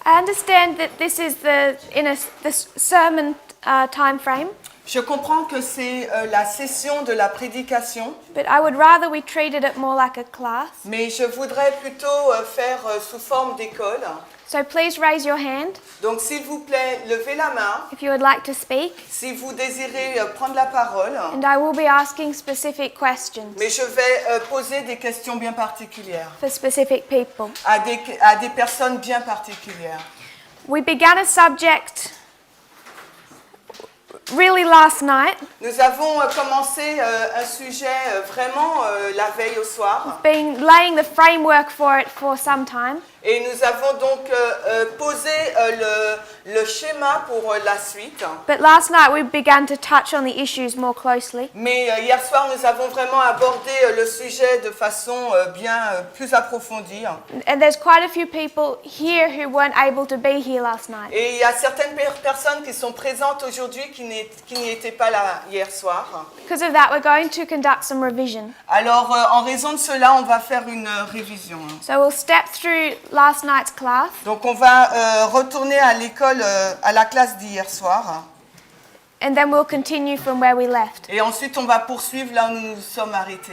I understand that this is the sermon time frame, Je comprends que c'est la session de la prédication, but I would rather we treated it more like a class. mais je voudrais plutôt faire sous forme d'école. So please raise your hand Donc s'il vous plaît, levez la main if you would like to speak, si vous désirez prendre la parole. and I will be asking specific questions Mais je vais poser des questions bien particulières for specific people. à des personnes bien particulières. We began a subject really last night, Nous avons commencé un sujet vraiment la veille au soir been laying the framework for it for some time. et nous avons donc posé le schéma pour la suite. But last night we began to touch on the issues more closely. Mais hier soir, nous avons vraiment abordé le sujet de façon bien plus approfondie. And there's quite a few people here who weren't able to be here last night. Et il y a certaines personnes qui sont présentes aujourd'hui qui n'y étaient pas là hier soir. Because of that, we're going to conduct some revision. Alors, en raison de cela, on va faire une révision. So we'll step through last night's class, Donc, on va retourner à l'école, à la classe d'hier soir. and then we'll continue from where we left. Et ensuite, on va poursuivre là où nous nous sommes arrêtés.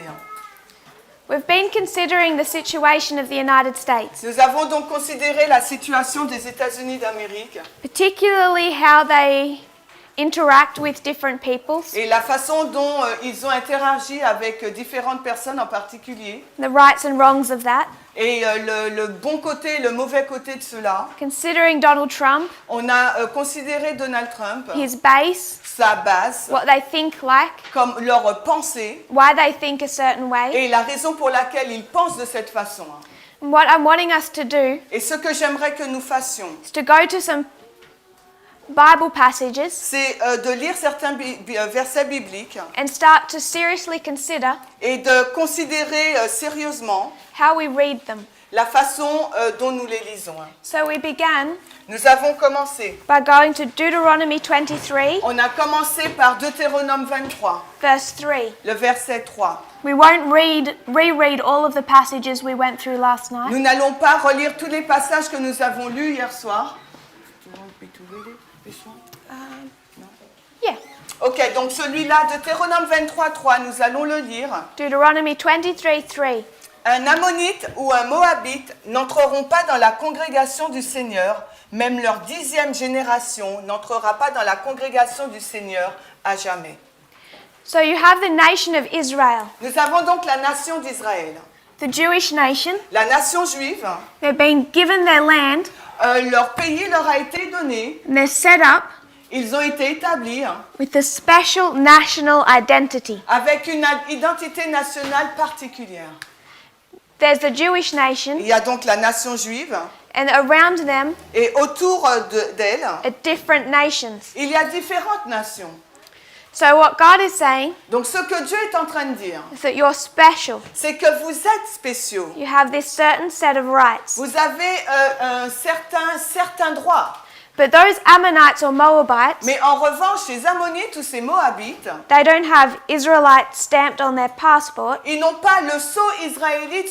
We've been considering the situation of the United States, Nous avons donc considéré la situation des États-Unis d'Amérique particularly how they interact with different peoples, et la façon dont ils ont interagi avec différentes personnes en particulier. the rights and wrongs of that. Et le bon côté, le mauvais côté de cela, Considering Donald Trump, on a considéré Donald Trump, his base, sa base, what they think like, comme leur pensée why they think a certain way. et la raison pour laquelle ils pensent de cette façon. And what I'm wanting us to do Et ce que j'aimerais que nous fassions, is to go to some Bible passages c'est de lire certains versets bibliques and start to seriously consider et de considérer sérieusement how we read them. la façon dont nous les lisons. So we began Nous avons commencé. by going to Deuteronomy 23, On a commencé par Deutéronome 23, verse 3. le verset 3. We won't reread all of the passages we went through last night. Nous n'allons pas relire tous les passages que nous avons lus hier soir. Yeah. Ok, donc celui-là, Deutéronome 23, 3, nous allons le lire. Deuteronomy 23, 3. Un Ammonite ou un Moabite n'entreront pas dans la congrégation du Seigneur, même leur 10e génération n'entrera pas dans la congrégation du Seigneur à jamais. So you have the nation of Israel, Nous avons donc la nation d'Israël, the Jewish nation. la nation juive. They've been given their land, Leur pays leur a été donné, and they're set up ils ont été établis with a special national identity. avec une identité nationale particulière. There's the Jewish nation, Il y a donc la nation juive and around them et autour d'elle, are different nations. il y a différentes nations. So what God is saying Donc ce que Dieu est en train de dire, is that you're special. c'est que vous êtes spéciaux. You have this certain set of rights. Vous avez un certain droit. But those Ammonites or Moabites, Mais en revanche, ces Ammonites ou ces Moabites, they don't have Israelite stamped on their passport. ils n'ont pas le sceau israélite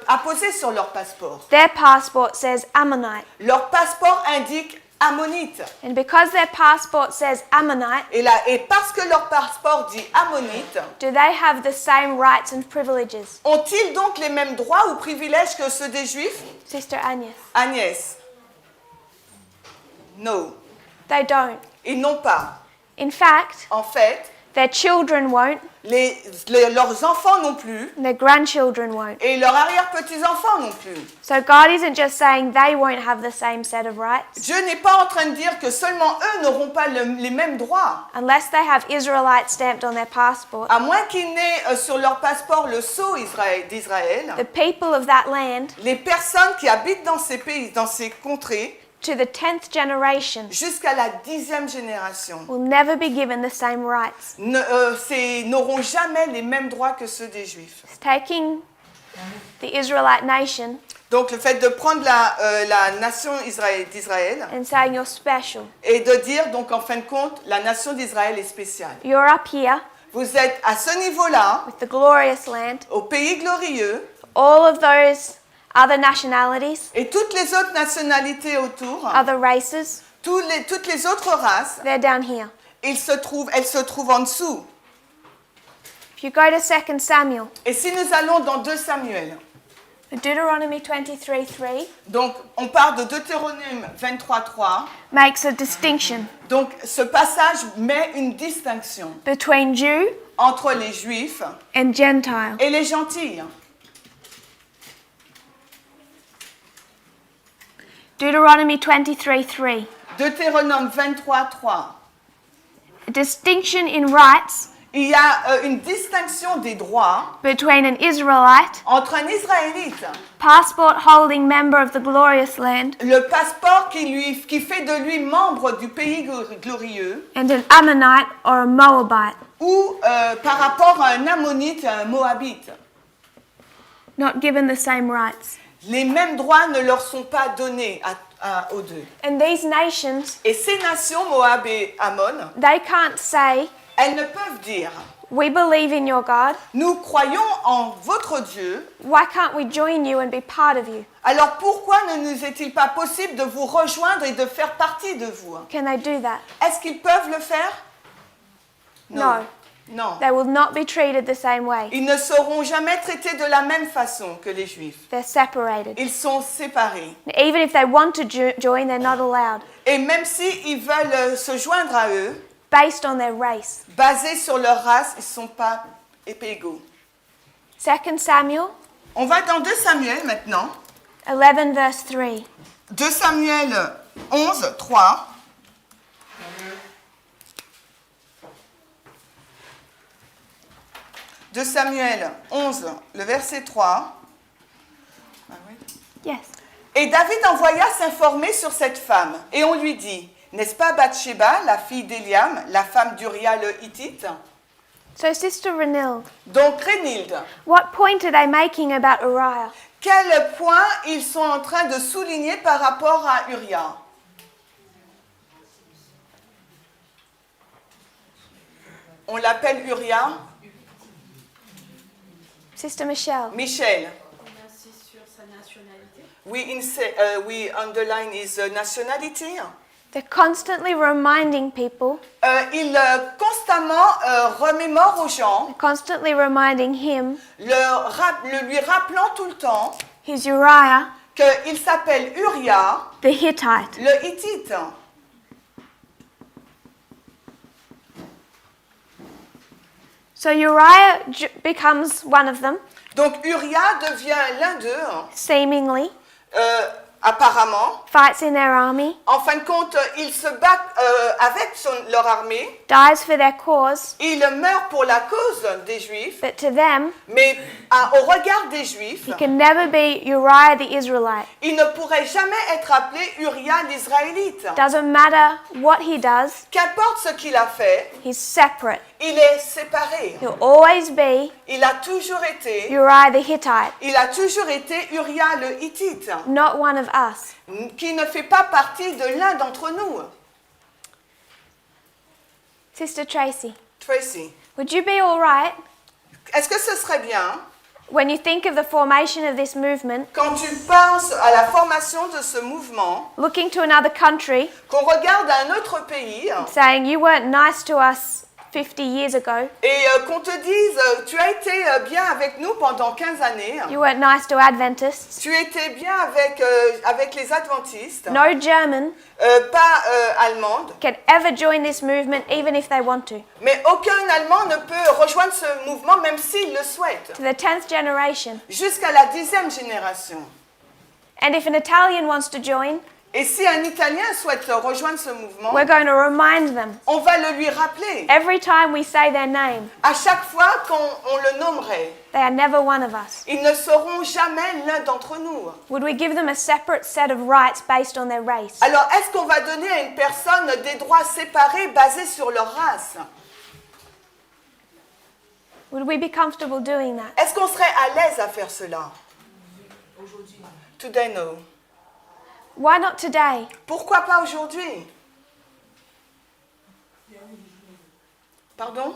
apposé sur leur passeport. Their passport says Ammonite. Leur passeport indique Ammonite. And because their passport says Ammonite, Et parce que leur passeport dit Ammonite, do they have the same rights and privileges? ont-ils donc les mêmes droits ou privilèges que ceux des Juifs? Sister Agnes, Agnès. No. they don't. Ils n'ont pas. In fact, En fait, their children won't, leurs enfants non plus and their grandchildren won't. et leurs arrière-petits-enfants non plus. So God isn't just saying they won't have the same set of rights Dieu n'est pas en train de dire que seulement eux n'auront pas les mêmes droits, unless they have Israelite stamped on their passport. à moins qu'ils n'aient sur leur passeport le sceau d'Israël. The people of that land, Les personnes qui habitent dans ces pays, dans ces contrées, to the 10th generation, jusqu'à la 10e génération, will never be given the same rights. n'auront jamais les mêmes droits que ceux des Juifs. It's taking the Israelite nation Donc le fait de prendre la nation d'Israël and saying you're special. et de dire, donc en fin de compte, la nation d'Israël est spéciale. You're up here Vous êtes à ce niveau-là, with the glorious land. au pays glorieux, All of those other nationalities, Et toutes les autres nationalités autour, other races, toutes les autres races, they're down here. elles se trouvent en dessous. If you go to 2 Samuel, Et si nous allons dans 2 Samuel, Deuteronomy 23:3 donc on part de Deutéronome 23:3, makes a distinction donc ce passage met une distinction between Jew entre les Juifs and Gentile. et les gentils. Deuteronomy 23:3. Deutéronome 23:3. A distinction in rights Il y a une distinction des droits between an Israelite, entre un Israélite, passport holding member of the glorious land, le passeport qui fait de lui membre du pays glorieux, and an Ammonite or a Moabite, ou par rapport à un Ammonite et un Moabite. not given the same rights. Les mêmes droits ne leur sont pas donnés aux deux. And these nations, Et ces nations, Moab et Ammon, they can't say, elles ne peuvent dire we believe in your God, nous croyons en votre Dieu, why can't we join you and be part of you? alors pourquoi ne nous est-il pas possible de vous rejoindre et de faire partie de vous? Can they do that? Est-ce qu'ils peuvent le faire? No. Non. They will not be treated the same way. Ils ne seront jamais traités de la même façon que les Juifs. They're separated. Ils sont séparés. Even if they want to join, they're not allowed, Et même s'ils veulent se joindre à eux, based on their race. basés sur leur race, ils ne sont pas égaux. 2 Samuel On va dans 2 Samuel maintenant. 11 verse 3. 2 Samuel 11, 3. De Samuel 11, le verset 3. Ah oui. Yes. Et David envoya s'informer sur cette femme. Et on lui dit, n'est-ce pas Bathsheba, la fille d'Éliam, la femme d'Uria le Hittite? So Sister Renilde, Donc Rénilde, what point are they making about Uriah? quel point ils sont en train de souligner par rapport à Uria? On l'appelle Uria? Sister Michelle. Michel. On insiste sur sa nationalité. We underline his nationality. They're constantly reminding people, Il constamment remémore aux gens, constantly reminding him, lui rappelant tout le temps he's Uriah qu'il s'appelle Uria, the Hittite. le Hittite. So Uriah becomes one of them, Donc Uria devient l'un d'eux, seemingly, apparemment. fights in their army, En fin de compte, ils se battent avec leur armée. dies for their cause, Il meurt pour la cause des Juifs, but to them, mais au regard des Juifs, he can never be Uriah the Israelite. il ne pourrait jamais être appelé Uria l'Israélite. Doesn't matter what he does, Qu'importe ce qu'il a fait, he's separate. il est séparé. He'll always be Il a toujours été, Uriah the Hittite, Uria le Hittite, not one of us. qui ne fait pas partie de l'un d'entre nous. Sister Tracy, Tracy, would you be all right est-ce que ce serait bien, when you think of the formation of this movement, quand tu penses à la formation de ce mouvement, looking to another country, qu'on regarde un autre pays saying you weren't nice to us 50 years ago, et qu'on te dise, tu as été bien avec nous pendant 15 années, you weren't nice to Adventists, tu étais bien avec les adventistes, no German pas allemande, can ever join this movement even if they want to. mais aucun Allemand ne peut rejoindre ce mouvement même s'il le souhaite, To the 10th generation. jusqu'à la 10e génération. And if an Italian wants to join, Et si un Italien souhaite rejoindre ce mouvement, we're going to remind them on va le lui rappeler. every time we say their name, À chaque fois qu'on le nommerait, they are never one of us. ils ne seront jamais l'un d'entre nous. Would we give them a separate set of rights based on their race? Alors, est-ce qu'on va donner à une personne des droits séparés basés sur leur race? Would we be comfortable doing that? Est-ce qu'on serait à l'aise à faire cela? Aujourd'hui, Today, no. Why not today? Pourquoi pas aujourd'hui? Pardon?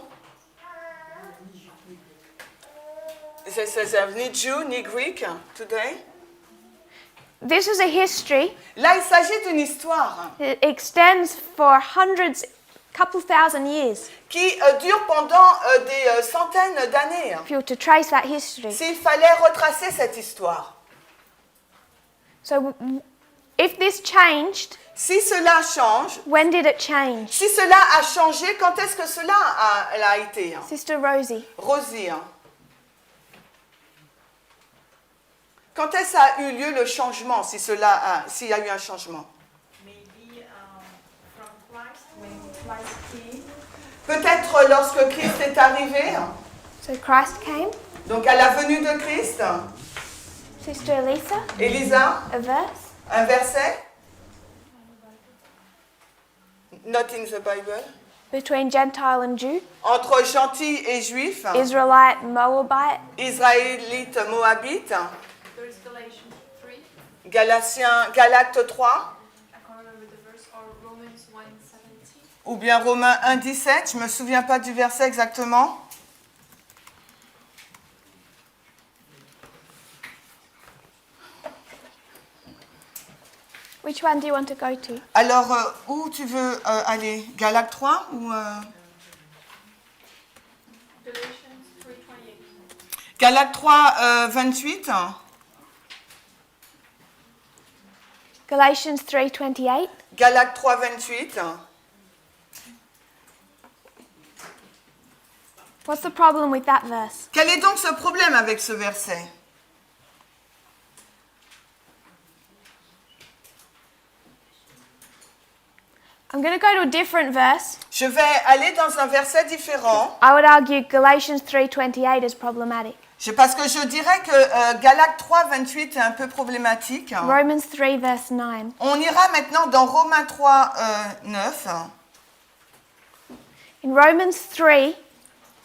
C'est ni Jew ni Greek today? this is a history Là, il s'agit d'une histoire that extends for couple thousand years. qui dure pendant des centaines d'années. If you were to trace that history. S'il fallait retracer cette histoire. So if this changed, Si cela change, when did it change? si cela a changé, quand est-ce que cela a été? Sister Rosie. Rosie. Quand est-ce a eu lieu le changement, s'il y a eu un changement? Maybe from Christ, when Christ came. Peut-être lorsque Christ est arrivé, So Christ came. donc à la venue de Christ. Sister Elisa, Elisa, a verse. un verset. Not in the Bible. Between Gentile and Jew, Entre gentils et juifs, Israelite, Moabite, israélites, moabites, There is Galatians 3. Galates 3, I can't remember the verse, or Romans 1:17. ou bien Romains 1,17, je ne me souviens pas du verset exactement. which one do you want to go to? Alors, où tu veux aller? Galates 3 ou Galatians 3:28. Galates 3, 28. Galatians 3:28. Galates 3, 28. What's the problem with that verse? Quel est donc ce problème avec ce verset? I'm going to go to a different verse. Je vais aller dans un verset différent. I would argue Galatians 3:28 is problematic. Parce que je dirais que Galates 3, 28 est un peu problématique. Romans 3 verse 9. On ira maintenant dans Romains 3, 9. In Romans 3,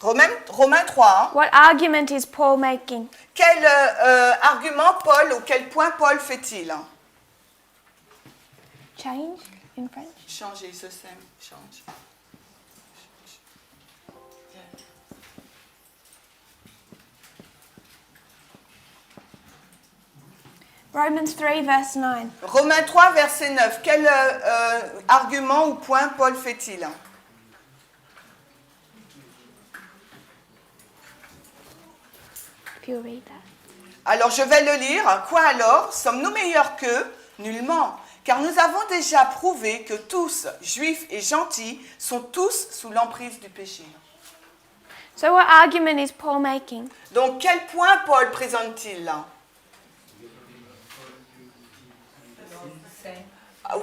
Romains 3. what argument is Paul making? Quel argument Paul ou quel point Paul fait-il? Change in French? Changer, ce sème, change. Romans 3 verse 9. Romains 3, verset 9. Quel argument ou point Paul fait-il? If you read that. Alors je vais le lire. Quoi alors? Sommes-nous meilleurs qu'eux? Nullement. Car nous avons déjà prouvé que tous, juifs et gentils, sont tous sous l'emprise du péché. So what argument is Paul making? Donc quel point Paul présente-t-il là?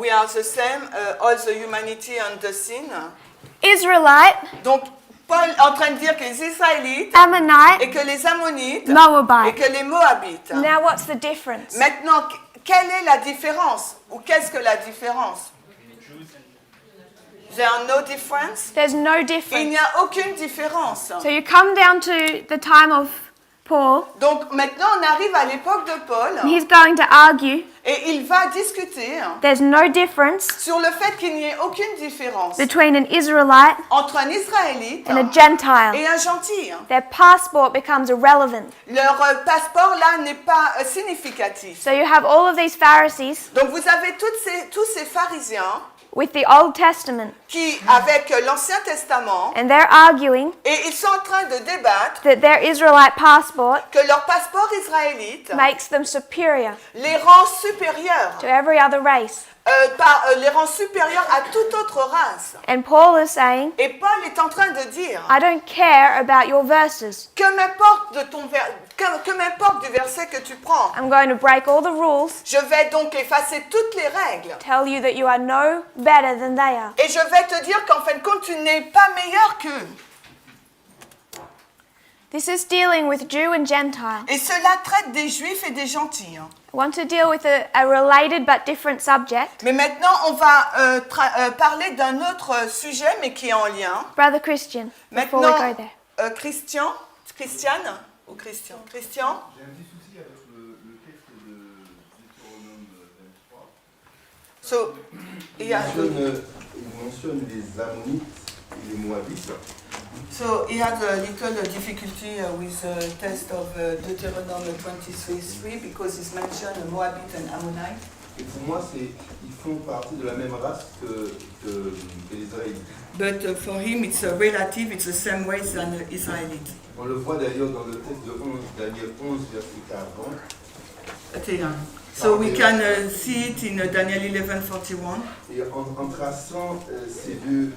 We are the same, all the humanity and the sin. Israelite, Donc Paul est en train de dire que les Israélites Ammonite, et que les Ammonites et Moabite. que les Moabites. Now what's the difference? Maintenant, quelle est la différence? Ou qu'est-ce que la différence? There are no difference. There's no Il difference. n'y a aucune différence. So you come down to the time of Paul, Donc maintenant, on arrive à l'époque de and Paul he's going to argue et il va discuter there's no difference sur le fait qu'il n'y ait aucune différence between an Israelite entre un Israélite and a Gentile. et un gentil. Their passport becomes irrelevant. Leur passeport là n'est pas significatif. So you have all of these Pharisees Donc vous avez tous ces pharisiens with the Old Testament, qui, avec l'Ancien Testament, and they're arguing et ils sont en train de débattre that their Israelite passport que leur passeport israélite makes them superior les rend supérieurs, to every other race. les rend supérieurs à toute autre race. And Paul is saying, Et Paul est en train de dire I don't care about your verses. que m'importe que m'importe du verset que tu prends. I'm going to break all the rules, Je vais donc effacer toutes les règles. tell you that you are no better than they are. Et je vais te dire qu'en fin de compte, tu n'es pas meilleur qu'eux. This is dealing with Jew and Gentile. Et cela traite des juifs et des gentils. I want to deal with a related but different subject. Mais maintenant, on va parler d'un autre sujet, mais qui est en lien. Brother Christian, before we Maintenant, go there. Christiane ou Christian? Christian? J'ai un petit souci avec le texte de Deutéronome 23. So, Il mentionne les Ammonites et les Moabites. So he had a little difficulty with the test of Deuteronomy 23:3 because it's mentioned Moabite and Ammonite. Et pour moi, ils font partie de la même race que les Israélites. But for him, it's relative, it's the same way than the Israelites. On le voit d'ailleurs dans le texte de 11, Daniel 11, verset 40. So we can see it in Daniel 11:41. Et en traçant ces deux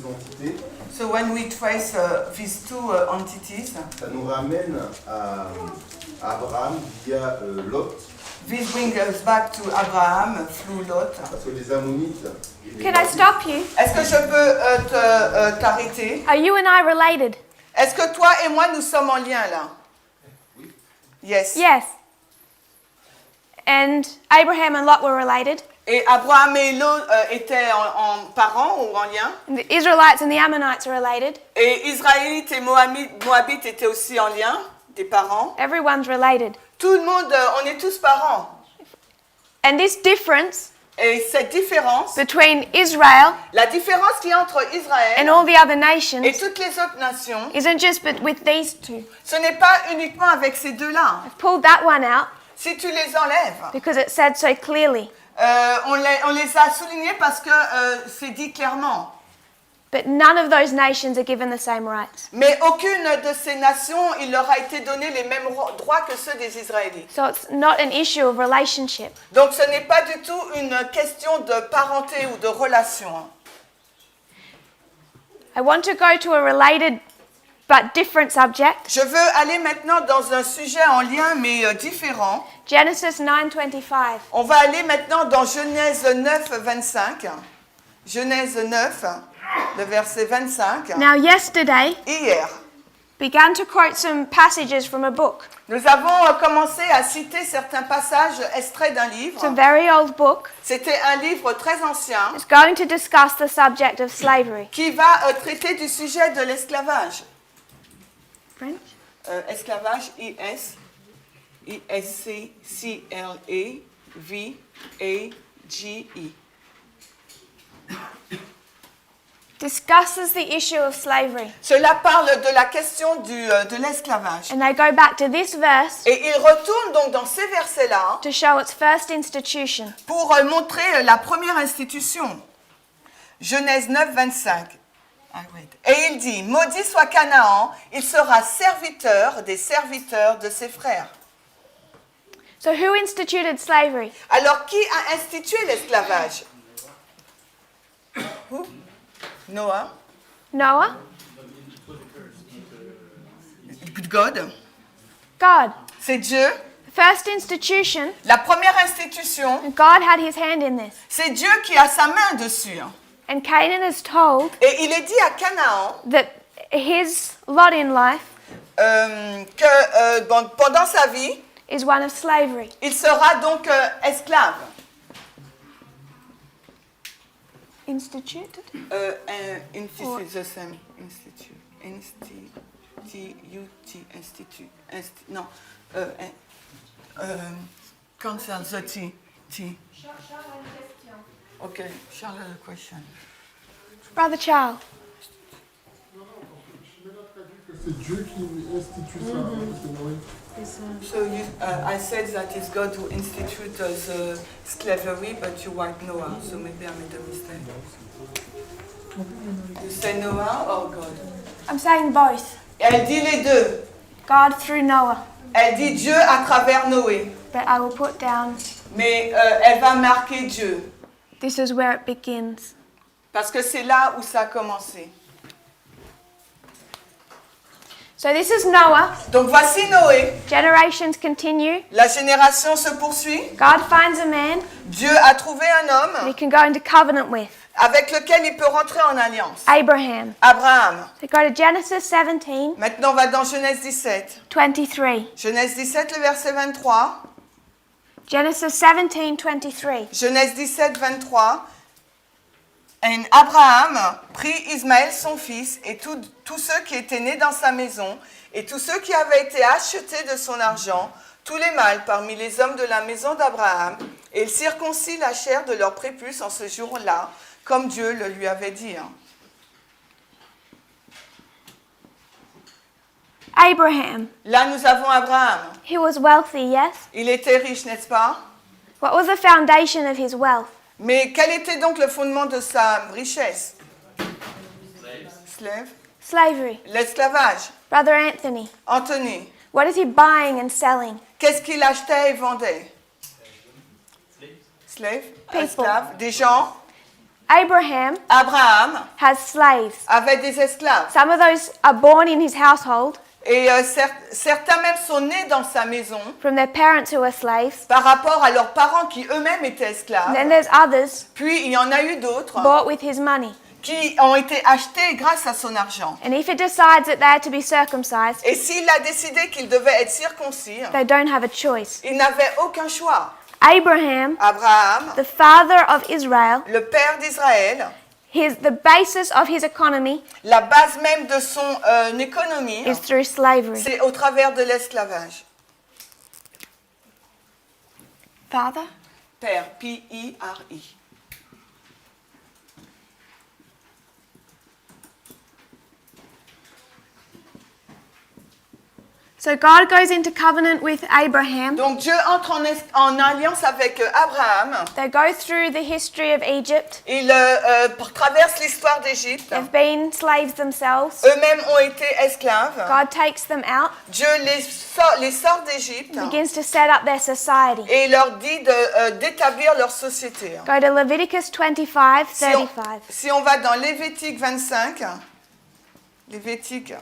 entités, So when we trace these two entities, ça nous ramène à Abraham via Lot. this brings us back to Abraham through Lot. Parce que les Ammonites. Can I stop you? Est-ce que je peux t'arrêter? Are you and I related? Est-ce que toi et moi nous sommes en lien là? Oui. Yes. Yes. And Abraham and Lot were related. Et Abraham et Lot étaient en parents ou en lien. And the Israelites and the Ammonites are related. Et Israélites et Moabites étaient aussi en lien, des parents. Everyone's related. Tout le monde, on est tous parents. And this difference Et cette différence, between Israel la différence qu'il y a entre and Israël all the other et nations toutes les autres nations, isn't just with these two. ce n'est pas uniquement avec ces deux-là. I've pulled that one out Si tu les enlèves, because it said so clearly. on les a soulignés parce que c'est dit clairement. But none of those nations are given the same rights. Mais aucune de ces nations, il leur a été donné les mêmes droits que ceux des Israélites. So it's not an issue of relationship. Donc ce n'est pas du tout une question de parenté ou de relation. I want to go to a related but different subject. Je veux aller maintenant dans un sujet en lien mais différent. Genesis 9:25. On va aller maintenant dans Genèse 9, 25. Genèse 9, le verset 25. Now yesterday Hier, began to quote some passages from a book. nous avons commencé à citer certains passages extraits d'un livre. It's a very old book. C'était un livre très ancien It's going to discuss the subject of slavery. qui va traiter du sujet de l'esclavage. French? Esclavage, I-S-C-L-E-V-A-G-E. Discusses the issue of slavery. Cela parle de la question de l'esclavage. And they go back to this verse Et il retourne donc dans ces versets-là to show its first institution. pour montrer la première institution. Genèse 9, 25. Et il dit, maudit soit Canaan, il sera serviteur des serviteurs de ses frères. So who instituted slavery? Alors, qui a institué l'esclavage? Who? Noah. Noah? God. God. C'est Dieu. The first institution, La première institution, and God had his hand in this. c'est Dieu qui a sa main dessus. And Canaan is told Et il est dit à Canaan that his lot in life que pendant sa vie, is one of slavery. il sera donc esclave. Instituted? Institute, the same. Institute. Institute. Non. Cancel the T. Okay, Charles has a question. Brother Charles. C'est Dieu qui institue ça. So I said that it's God who instituted the slavery, but you write Noah, so maybe I made a mistake. You say Noah or God? I'm saying both. Elle dit les deux. God through Noah. Elle dit Dieu à travers Noé. But I will put down, Mais elle va marquer Dieu. this is where it begins. Parce que c'est là où ça a commencé. So this is Noah. Donc voici Noé. Generations continue. La génération se poursuit. God finds a man Dieu a trouvé un that homme he can go into covenant with. avec lequel il peut rentrer en alliance. Abraham. Abraham. So go to Genesis 17, Maintenant, on va dans Genèse 17. 23. Genèse 17, le verset 23. Genesis 17, 23. Genèse 17, 23. Et Abraham prit Ismaël son fils et tous ceux qui étaient nés dans sa maison et tous ceux qui avaient été achetés de son argent, tous les mâles parmi les hommes de la maison d'Abraham, et il circoncit la chair de leur prépuce en ce jour-là, comme Dieu le lui avait dit. Abraham. Là, nous avons Abraham. He was wealthy, yes? Il était riche, n'est-ce pas? What was the foundation of his wealth? Mais quel était donc le fondement de sa richesse? Slave. Slavery. L'esclavage. Brother Anthony, Anthony, what is he buying and selling? qu'est-ce qu'il achetait et vendait? Slave. Esclaves. Des gens. Abraham Abraham has slaves. avait des esclaves. Some of those are born in his household Et certains même sont nés dans sa maison from their parents who are slaves. par rapport à leurs parents qui eux-mêmes étaient esclaves. Then there's others Puis il y en a eu d'autres bought with his money. qui ont été achetés grâce à son argent. And if it decides that they are to be circumcised, Et s'il a décidé qu'ils devaient être circoncis, they don't have a choice. il n'avait aucun choix. Abraham, Abraham, the father of Israel, le père d'Israël, the basis of his economy la base même de son économie, is through slavery. c'est au travers de l'esclavage. Father? Père, P-I-R-I. So God goes into covenant with Abraham. Donc Dieu entre en alliance avec Abraham. They go through the history of Egypt. Il traverse l'histoire d'Égypte. They've been slaves themselves. Eux-mêmes ont été esclaves. God takes them out, Dieu les sort d'Égypte begins to set up their society. et leur dit d'établir leur société. Go to Leviticus 25, 35. Si on va dans Lévitique 25, Lévitique,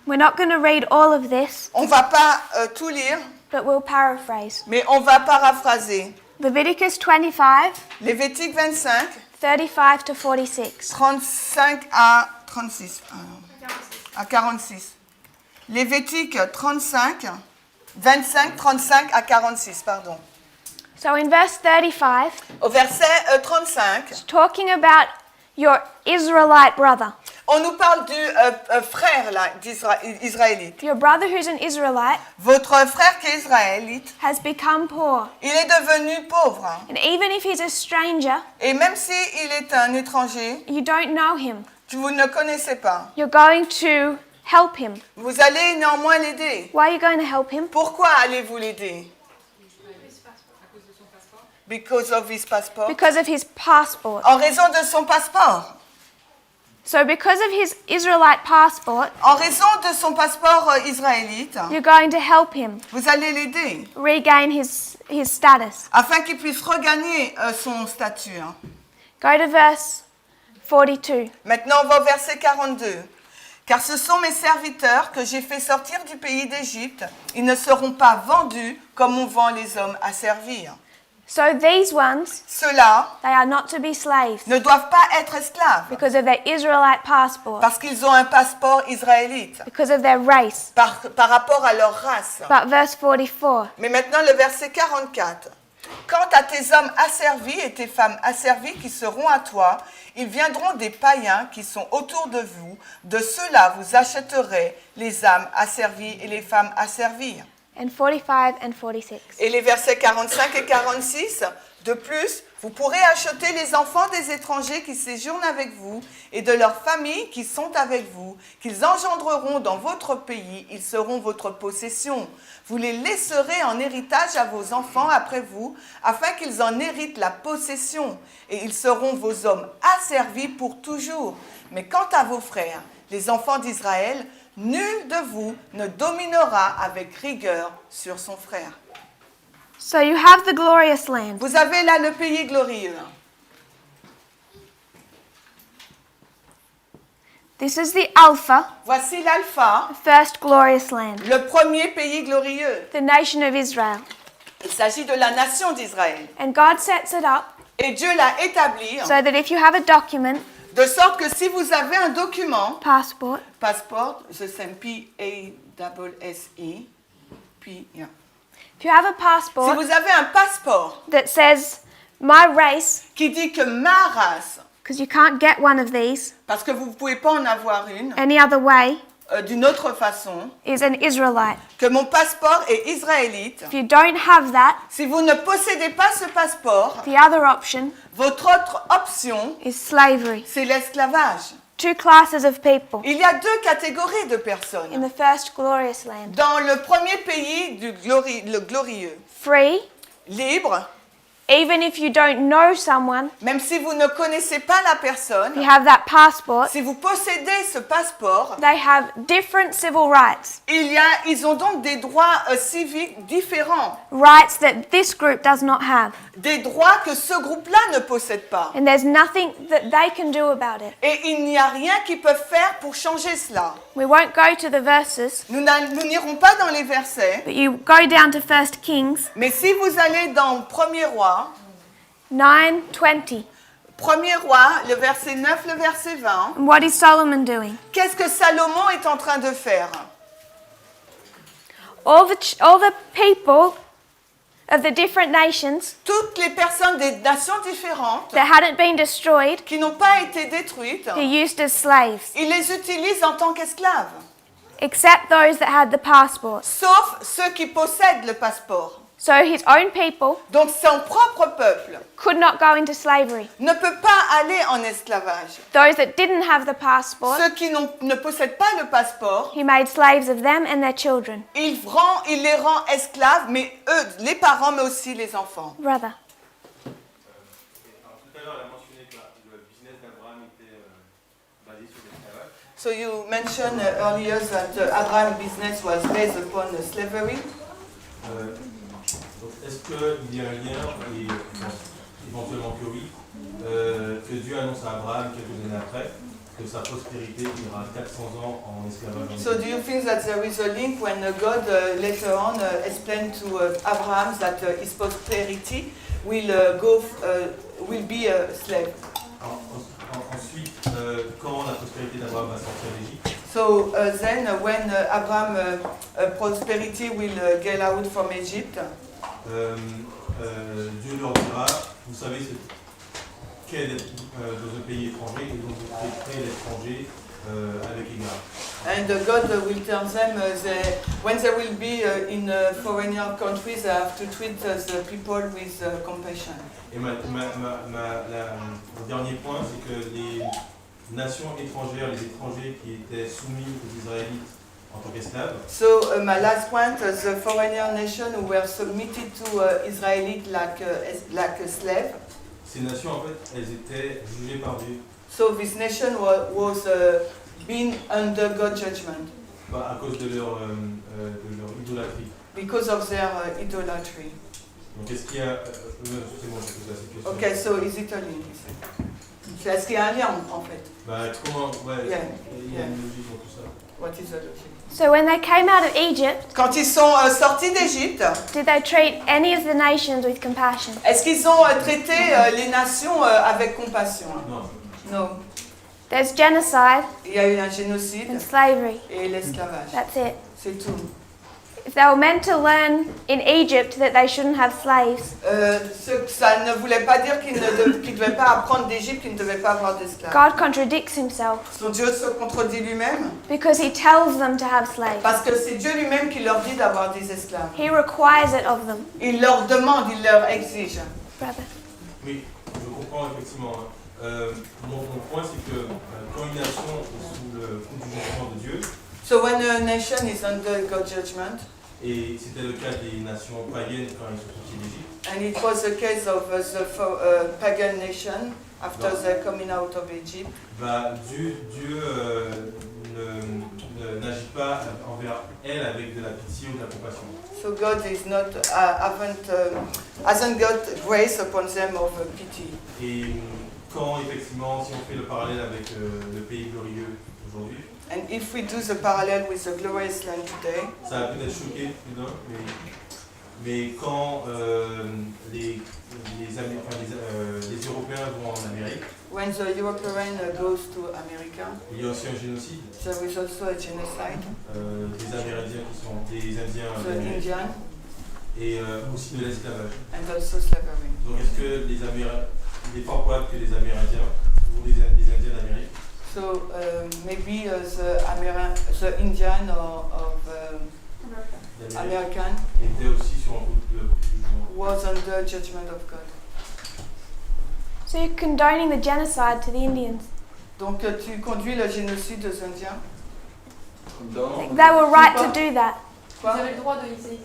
We're not going to read all of this, on va pas tout lire, but we'll paraphrase. mais on va paraphraser. Leviticus 25, Lévitique 25, 35 to 46. 35 à 36. À 46. Lévitique 35, 25, 35 à 46, pardon. So in verse 35, Au verset 35, it's talking about your Israelite brother. on nous parle du frère là, israélite. Your brother who's an Israelite Votre frère qui est israélite, has become poor. il est devenu pauvre. And even if he's a stranger, Et même s'il est un étranger, you don't know him. vous ne le connaissez pas. You're going to help him. Vous allez néanmoins l'aider. Why are you going to help him? Pourquoi allez-vous l'aider? Because of his passport. Because of his passport. En raison de son passeport. So because of his Israelite passport, En raison de son passeport israélite, you're going to help him vous allez l'aider regain his status. afin qu'il puisse regagner son statut. Go to verse 42. Maintenant, on va au verset 42. Car ce sont mes serviteurs que j'ai fait sortir du pays d'Égypte. Ils ne seront pas vendus comme on vend les hommes à servir. So these ones, Ceux-là they are not to be slaves ne doivent pas être esclaves because of their Israelite passport, parce qu'ils ont un passeport israélite because of their race. par rapport à leur race. But verse 44. Mais maintenant, le verset 44. Quant à tes hommes asservis et tes femmes asservies qui seront à toi, ils viendront des païens qui sont autour de vous. De ceux-là, vous achèterez les âmes asservies et les femmes asservies. And 45 and 46. Et les versets 45 et 46, de plus, vous pourrez acheter les enfants des étrangers qui séjournent avec vous et de leurs familles qui sont avec vous, qu'ils engendreront dans votre pays, ils seront votre possession. Vous les laisserez en héritage à vos enfants après vous, afin qu'ils en héritent la possession, et ils seront vos hommes asservis pour toujours. Mais quant à vos frères, les enfants d'Israël, nul de vous ne dominera avec rigueur sur son frère. So you have the glorious land. Vous avez là le pays glorieux. This is the Alpha, Voici l'Alpha, the first glorious land, le premier pays glorieux. the nation of Israel. Il s'agit de la nation d'Israël. And God sets it up Et Dieu l'a établi so that if you have a document, de sorte que si vous avez un document, passport, passeport, je sais P-A-S-S-E, puis, yeah. if you have a Si passport vous avez un passeport that says my race, qui dit que ma race, because you can't get one of these parce que vous ne pouvez pas en avoir une, any other way, d'une autre façon, is an Israelite. que mon passeport est israélite, If you don't have that, si vous ne possédez pas ce passeport, the other option votre autre option, is slavery c'est l'esclavage. two classes of people Il y a deux catégories de in personnes. the first glorious land. Dans le premier pays le glorieux, Free, libre, even if you don't know someone, même si vous ne connaissez pas la you personne, have that passport, si vous possédez ce passeport, they have different civil rights. ils ont donc des droits civiques différents, Rights that this group does not have. des droits que ce groupe-là ne possède pas. And there's nothing that they can do about it. Et il n'y a rien qu'ils peuvent faire pour changer cela. We won't go to the verses, Nous n'irons pas dans les versets, but you go down to 1 Kings mais si vous allez dans 1er roi, 9:20. 1er roi, le verset 9, le verset 20, And what is Solomon doing? qu'est-ce que Salomon est en train de faire? All the people of the different nations Toutes les personnes des nations différentes that hadn't been destroyed, qui n'ont pas été détruites, he used as slaves, il les utilise en tant qu'esclaves, except those that had the passport. sauf ceux qui possèdent le passeport. So his own people Donc son propre peuple could not go into slavery. ne peut pas aller en esclavage. Those that didn't have the passport, Ceux qui ne possèdent pas le passeport, he made slaves of them and their children. il les rend esclaves, mais eux, les parents, mais aussi les enfants. Brother. Alors, tout à l'heure, elle a mentionné que le business d'Abraham était basé sur l'esclavage. So you mentioned earlier that Abraham's business was based upon slavery. Donc, est-ce qu'il y a un lien, et éventuellement que oui, que Dieu annonce à Abraham quelques années après que sa postérité ira 400 ans en esclavage? So do you think that there is a link when God later on explained to Abraham that his posterity will be a slave? Ensuite, quand la postérité d'Abraham va sortir d'Égypte, So then when Abraham prosperity will get out from Egypt, Dieu leur dira, vous savez ce qu'est d'être dans un pays étranger, et donc vous traiterez l'étranger avec égard. and God will tell them when they will be in foreign countries, they have to treat the people with compassion. Et le dernier point, c'est que les nations étrangères, les étrangers qui étaient soumis aux Israélites en tant qu'esclaves, So my last point, the foreigner nation who were submitted to Israelite like a slave. ces nations, en fait, elles étaient jugées par Dieu, So this nation was being under God's judgment pas à cause de leur idolâtrie. because of their idolatry. Donc est-ce qu'il y a... c'est bon, je pose cette question. Okay, so is it a link? Est-ce qu'il y a un lien en fait? Comment... Ouais, Yeah, il y a une logique dans tout ça. What is the logic? So when they came out of Egypt, Quand ils sont sortis d'Égypte, did they treat any of the nations with compassion? est-ce qu'ils ont traité les nations avec compassion? Non. Non. There's genocide Il y a eu un génocide and slavery. et l'esclavage. That's it. C'est tout. If they were meant to learn in Egypt that they shouldn't have slaves, Ça ne voulait pas dire qu'ils ne devaient pas apprendre d'Égypte, qu'ils ne devaient pas avoir d'esclaves. God contradicts himself Son Dieu se contredit lui-même because he tells them to have slaves. parce que c'est Dieu lui-même qui leur dit d'avoir des esclaves. He requires it of them. Il leur demande, il leur exige. Brother. Oui, je comprends effectivement. Mon point, c'est que quand une nation est sous le coup du jugement de Dieu, So when a nation is under God's judgment, et c'était le cas des nations païennes quand ils sont sortis d'Égypte, and it was the case of the pagan nation after their coming out of Egypt, bah, Dieu n'agit pas envers elle avec de la pitié ou de la compassion. so God is not hasn't got grace upon them of pity. Et quand effectivement, si on fait le parallèle avec le pays glorieux aujourd'hui, And if we do the parallel with the glorious land today, ça va peut-être choquer plus d'un, mais quand les Européens vont en Amérique, when the European goes to America, il y a aussi un génocide there is also a genocide, des Amérindiens qui sont des Indiens the d'Amérique, Indian, et aussi de l'esclavage. and also slavery. Donc est-ce que il est fort probable que les Amérindiens ou les Indiens d'Amérique So maybe the Indian or d'Amérique American étaient aussi sur le coup du jugement? was under judgment of God. So you're condoning the genocide to the Indians. Donc tu conduis le génocide aux Indiens. Dans, They were right to do that. Ils Quoi? avaient le droit de le faire.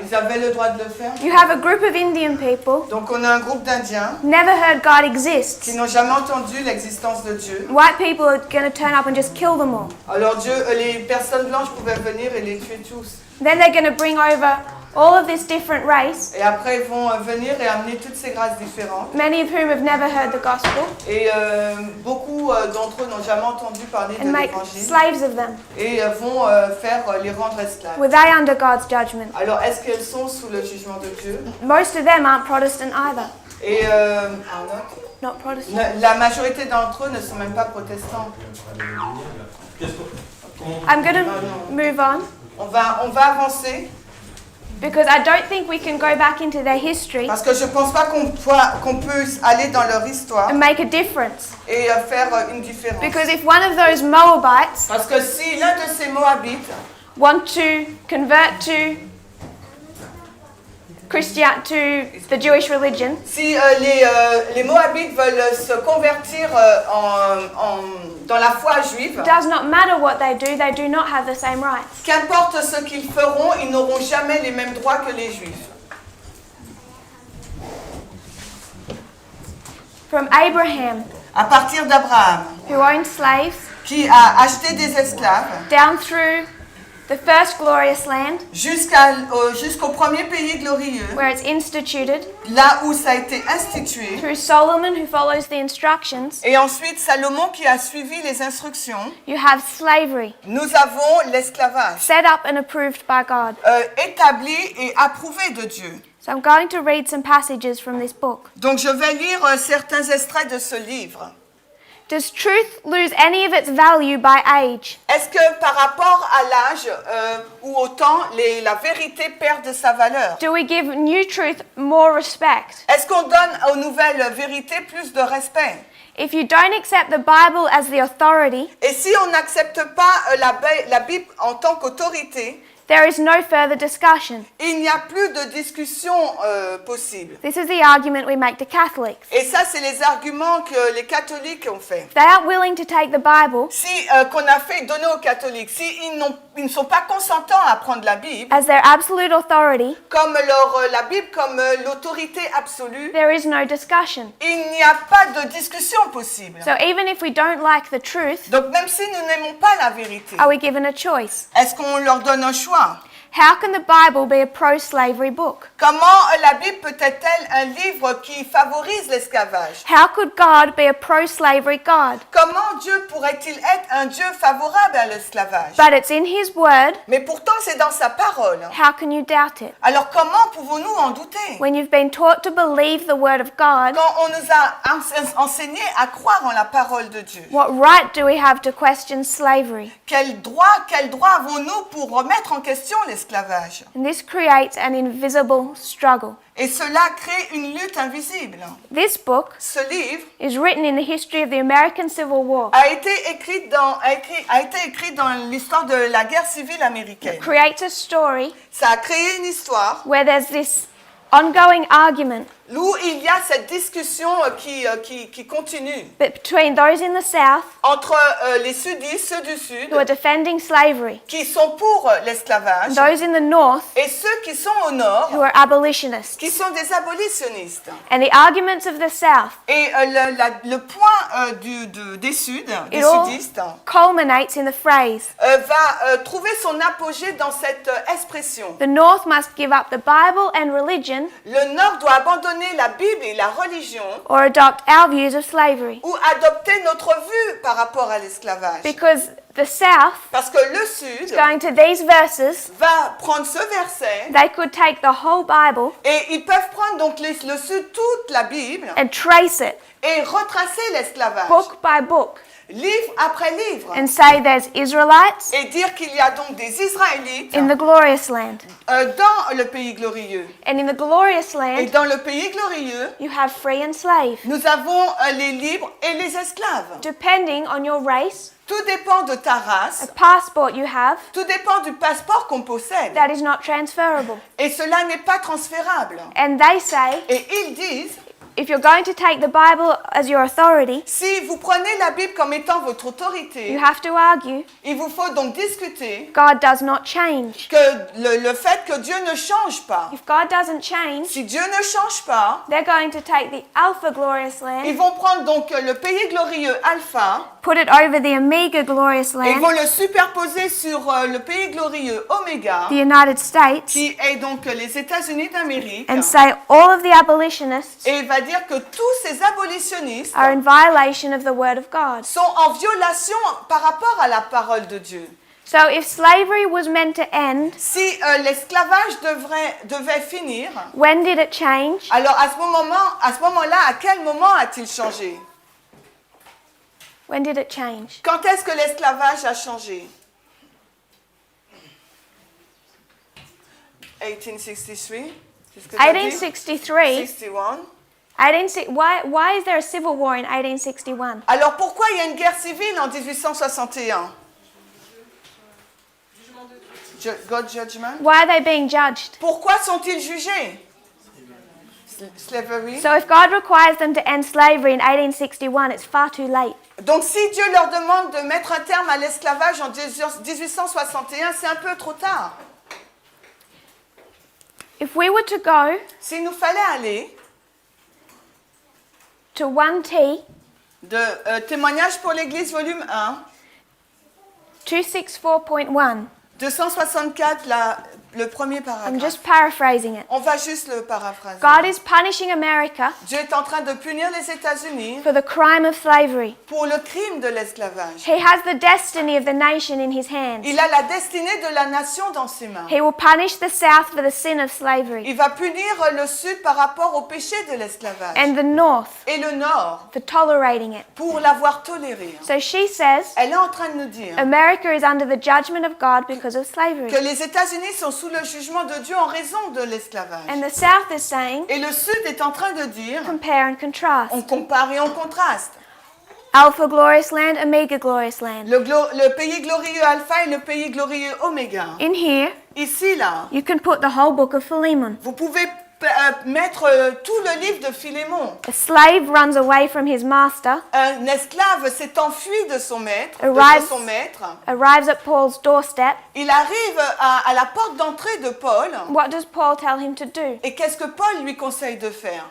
Ils avaient le droit de le faire. You have a group of Indian people Donc on a un groupe d'Indiens never heard God exists. qui n'ont jamais entendu l'existence de Dieu. White people are going to turn up and just kill them all. Alors les personnes blanches pouvaient venir et les tuer tous. Then they're going to bring over all of this different race, Et après ils vont venir et amener toutes ces races différentes. many of whom have never heard the gospel, Et beaucoup d'entre eux n'ont jamais entendu parler de and make l'évangile. slaves of them. Et vont faire les rendre esclaves. Were they under God's judgment? Alors est-ce qu'elles sont sous le jugement de Dieu? Most of them aren't Protestant either. Et Not Protestant. la majorité d'entre eux ne sont même pas protestants. Qu'est-ce qu'on- I'm going to move on On va avancer because I don't think we can go back into their history parce que je ne pense pas qu'on peut aller dans leur histoire and make a difference. et faire une différence. Because if one of those Moabites Parce que si l'un de ces Moabites want to convert to the Jewish religion, si les Moabites veulent se convertir dans la foi juive, it does not matter what they do not have the same rights. qu'importe ce qu'ils feront, ils n'auront jamais les mêmes droits que les Juifs. From Abraham, À partir d'Abraham, who owned slaves, qui a acheté des esclaves, down through the first glorious land jusqu'au premier pays glorieux, where it's instituted, là où ça a été institué, through Solomon who follows the instructions, et ensuite Salomon qui a suivi les instructions, you have slavery, nous avons l'esclavage, set up and approved by God. établi et approuvé de Dieu. So I'm going to read some passages from this book. Donc je vais lire certains extraits de ce livre. Does truth lose any of its value by age? Est-ce que par rapport à l'âge ou au temps, la vérité perd de sa valeur? Do we give new truth more respect? Est-ce qu'on donne aux nouvelles vérités plus de respect? If you don't accept the Bible as the authority, Et si on n'accepte pas la Bible en tant qu'autorité, there is no further discussion. il n'y a plus de discussion possible. This is the argument we make to Catholics. Et ça, c'est les arguments que les catholiques ont fait. If they aren't willing to take the Bible Si qu'on a fait donner aux catholiques, si ils ne sont pas consentants à prendre la Bible as their absolute authority, comme la Bible comme l'autorité absolue, there is no discussion. il n'y a pas de discussion possible. So even if we don't like the truth, Donc même si nous n'aimons pas la vérité, are we given a choice? est-ce qu'on leur donne un choix? How can the Bible be a pro-slavery book? Comment la Bible peut être-elle un livre qui favorise l'esclavage? How could God be a pro-slavery God? Comment Dieu pourrait-il être un Dieu favorable à l'esclavage? But it's in His Word. Mais pourtant c'est dans sa parole. How can you doubt it? Alors comment pouvons-nous en douter? When you've been taught to believe the Word of God, Quand on nous a enseigné à croire en la parole de Dieu, what right do we have to question slavery? quel droit avons-nous pour remettre en question l'esclavage? And this creates an invisible struggle. Et cela crée une lutte invisible. This book Ce livre is written in the history of the American Civil War. a été écrit dans l'histoire de la guerre civile américaine. Creates a story Ça a créé une histoire where there's this ongoing argument où il y a cette discussion qui continue between those in the South entre les sudistes, ceux du sud, who are defending slavery, qui sont pour l'esclavage, those in the North et ceux qui sont au nord, who are abolitionists. qui sont des abolitionnistes. And the arguments of the South, Et le point des it all sudistes, culminates in the phrase, va trouver son apogée dans cette expression. the North must give up the Bible and religion Le nord doit abandonner la Bible et la religion or adopt our views of slavery. ou adopter notre vue par rapport à l'esclavage. Because the South, Parce que le sud going to these verses, va prendre ce verset they could take the whole Bible et ils peuvent prendre donc le sud toute la Bible and trace it et retracer l'esclavage, book by book livre après livre, and say there's Israelites et dire qu'il y a donc des Israélites in the glorious land. dans le pays glorieux. And in the glorious Et land, dans le pays glorieux, you have free and slave. nous avons les libres et les esclaves. Depending on your race, Tout dépend de ta a race, passport you have, tout dépend du passeport qu'on possède. that is not transferable. Et cela n'est pas transférable. And they say, Et ils disent, if you're going to take the Bible as your authority, si vous prenez la Bible comme étant votre autorité, you have to argue il vous faut donc discuter God does not change. que le fait que Dieu ne change pas. If God doesn't change, Si Dieu ne change pas, they're going to take the Alpha glorious ils land, vont prendre donc le pays glorieux Alpha put it over the Omega glorious et ils vont land, le superposer sur le pays glorieux Oméga, the United States, qui est donc les États-Unis d'Amérique, and say all of the abolitionists et il va dire que tous ces abolitionnistes are in violation of the Word of God. sont en violation par rapport à la parole de Dieu. So if slavery was meant to end, Si l'esclavage devait finir, when did it change? alors à ce moment-là, à quel moment a-t-il changé? When did it change? Quand est-ce que l'esclavage a changé? 1863? C'est ce que t'as dit? 1863. 61. Why is there a civil war in 1861? Alors pourquoi il y a une guerre civile en 1861? God judgment? Why are they being judged? Pourquoi sont-ils jugés? Slavery. So if God requires them to end slavery in 1861, it's far too late. Donc si Dieu leur demande de mettre un terme à l'esclavage en 1861, c'est un peu trop tard. If we were to go S'il nous fallait aller to 1T, de Témoignage pour l'Église, volume 1, 264.1, 264, le premier I'm paragraphe. just paraphrasing it. On va juste le paraphraser. God is punishing America Dieu est en train de punir les États-Unis for the crime of slavery. pour le crime de l'esclavage. He has the destiny of the nation in his hands. Il a la destinée de la nation dans ses mains. He will punish the South for the sin of slavery Il va punir le Sud par rapport au péché de l'esclavage. and the North Et le Nord for tolerating it. pour l'avoir toléré. So she says Elle est en train de nous dire America is under the judgment of God because of slavery. que les États-Unis sont sous le jugement de Dieu en raison de l'esclavage. And the South is saying Et le Sud est en train de dire, compare and contrast. on compare et on contraste. Alpha glorious land, Omega glorious land. Le pays glorieux Alpha et le pays glorieux Oméga. In here, Ici, là, you can put the whole book of Philemon. vous pouvez mettre tout le livre de Philémon. A slave runs away from his master, Un esclave s'est enfui de son maître, arrives at Paul's doorstep. Il arrive à la porte d'entrée de Paul. What does Paul tell him to do? Et qu'est-ce que Paul lui conseille de faire?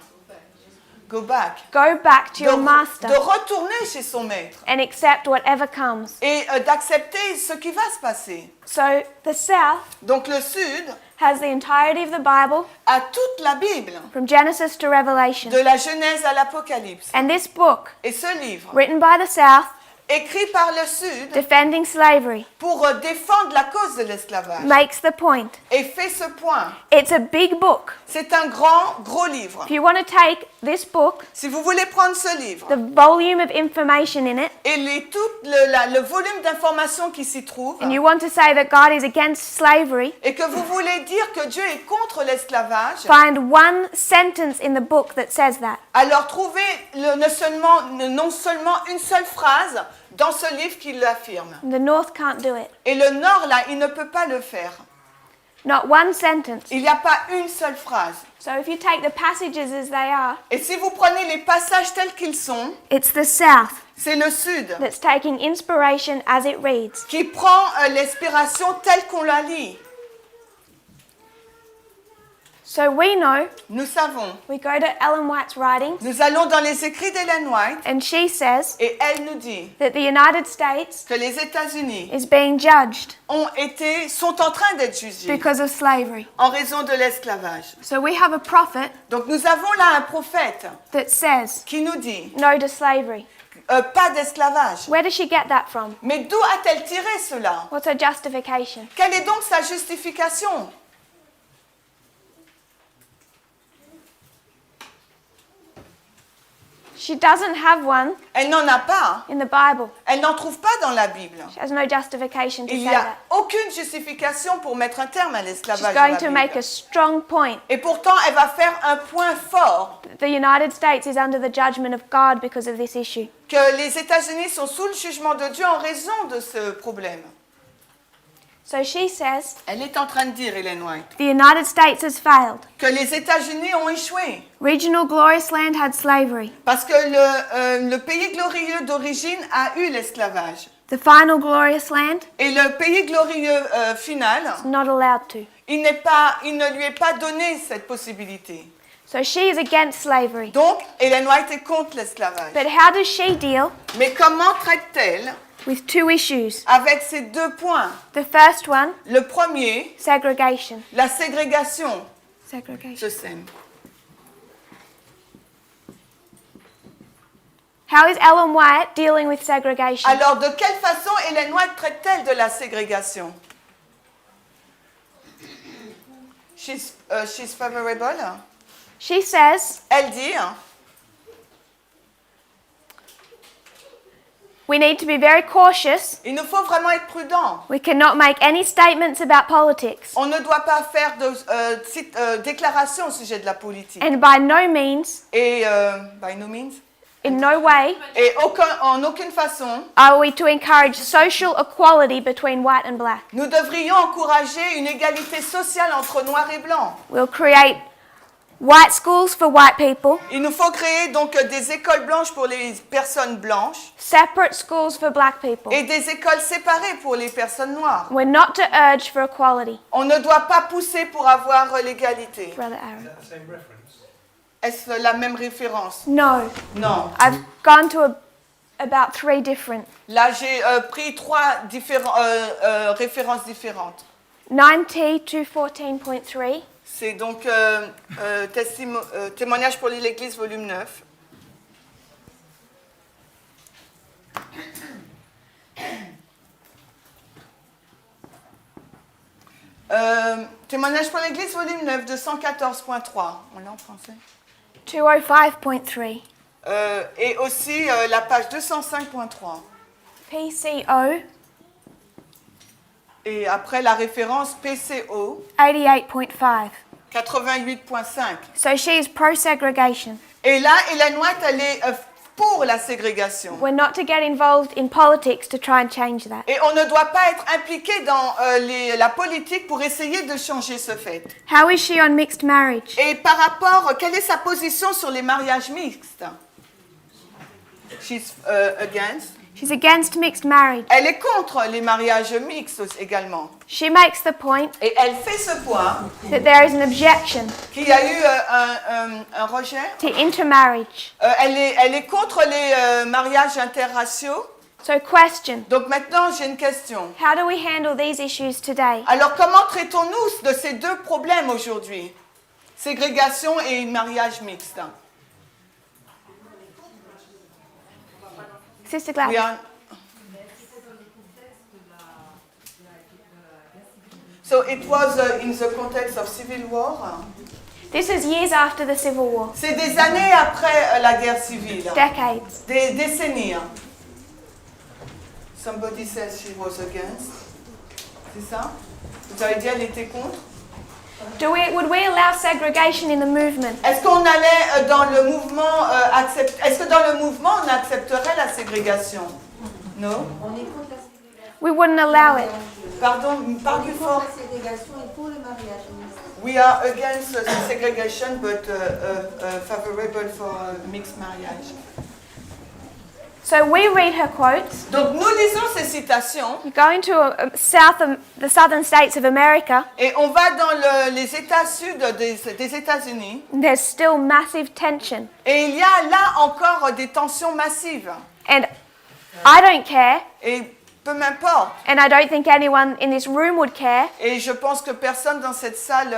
Go back. Go back to your De master retourner chez son maître. and accept whatever comes. Et d'accepter ce qui va se passer. So the South Donc le Sud has the entirety of the Bible a toute la Bible, from Genesis to Revelation. de la Genèse à l'Apocalypse. And this book, Et ce livre, written by the South, écrit par le Sud defending slavery, pour défendre la cause de l'esclavage, makes the point. et fait ce point. It's a big book. C'est un gros livre. If you want to take this book, Si vous voulez prendre ce livre the volume of information in it, et tout le volume d'informations qui s'y trouve, and you want to say that God is against slavery, et que vous voulez dire que Dieu est contre l'esclavage, find one sentence in the book that says that. alors trouvez non seulement une seule phrase dans ce livre qui l'affirme. The North can't do it. Et le Nord, là, il ne peut pas le faire. Not one sentence. Il n'y a pas une seule phrase. So if you take the passages as they are, Et si vous prenez les passages tels qu'ils sont, it's the South c'est le Sud that's taking inspiration as it reads. qui prend l'inspiration telle qu'on la lit. So we know, Nous savons. we go to Ellen White's writings, Nous allons dans les écrits d'Ellen White and she says et elle nous dit that the United States que les États-Unis is being judged sont en train d'être jugés because of slavery. en raison de l'esclavage. So we have a prophet Donc nous avons là un prophète that says qui nous dit no to slavery. pas d'esclavage. Where does she get that from? Mais d'où a-t-elle tiré cela? What's her justification? Quelle est donc sa justification? She doesn't have one Elle n'en a pas. in the Bible. Elle n'en trouve pas dans la Bible. She has no justification to Il say n'y a that. aucune justification pour mettre un terme à She's l'esclavage dans going la to make Bible. a strong point. Et pourtant, elle va faire un point fort The United States is under the judgment of God because of this issue. que les États-Unis sont sous le jugement de Dieu en raison de ce problème. So she says Elle est en train de dire, Ellen White, the United States has failed. que les États-Unis ont échoué. Regional glorious land had slavery. Parce que le pays glorieux d'origine a eu l'esclavage. The final glorious land, Et le pays glorieux final, not allowed to. il ne lui est pas donné cette possibilité. So she is against slavery. Donc, Ellen White est contre l'esclavage. But how does she deal Mais comment traite-t-elle with two issues? avec ces deux points? The first one, Le premier, segregation. la ségrégation. Segregation. Je sème. How is Ellen White dealing with segregation? Alors, de quelle façon Ellen White traite-t-elle de la ségrégation? She's favorable. She says Elle dit, we need to be very cautious. il nous faut vraiment être prudent. We cannot make any statements about politics. On ne doit pas faire de déclarations au sujet de la politique. And by no means, Et, by no means, in no way, et en aucune façon, are we to encourage social equality between white and black. nous devrions encourager une égalité sociale entre noirs et blancs. We'll create white schools for white people, Il nous faut créer donc des écoles blanches pour les personnes blanches separate schools for black people. et des écoles séparées pour les personnes noires. We're not to urge for equality. On ne doit pas pousser pour avoir l'égalité. Brother Aaron. Est-ce la même référence? No. Non. I've gone to about 3 different. Là, j'ai pris 3 références différentes. 9T 214.3, C'est donc Témoignage pour l'Église, volume 9. Témoignage pour l'Église, volume 9, 214.3. On l'a en français. 205.3, Et aussi la page 205.3. PCO Et après la référence PCO 88.5. 88.5. So she is pro-segregation. Et là, Ellen White, elle est pour la ségrégation. We're not to get involved in politics to try and change that. Et on ne doit pas être impliqué dans la politique pour essayer de changer ce fait. How is she on mixed marriage? Et par rapport, quelle est sa position sur les mariages mixtes? She's against. She's against mixed marriage. Elle est contre les mariages mixtes également. She makes the point Et elle fait ce point that there is an objection qu'il y a eu un rejet. to intermarriage. Elle est contre les mariages interraciaux. So question, Donc maintenant, j'ai une question. how do we handle these issues today? Alors comment traitons-nous de ces deux problèmes aujourd'hui? Ségrégation et mariage mixte. Sister Gladys. We are- So it was in the context of civil war. This is years after the Civil War. C'est des années après la guerre civile, Decades. des décennies. Somebody says she was against. C'est ça? Vous avez dit elle était contre? Would we allow segregation in the movement? Est-ce qu'on allait dans le mouvement est-ce que dans le mouvement on accepterait la ségrégation? Non? We wouldn't allow it. Pardon, parle plus fort. La ségrégation est pour le mariage mixte. We are against segregation but favorable for mixed marriage. So we read her quotes. Donc nous lisons ces citations You go into the southern states of America, et on va dans les États sud des États-Unis and there's still massive tension. et il y a là encore des tensions massives. And I don't care, Et peu m'importe. and I don't think anyone in this room would care, Et je pense que personne dans cette salle,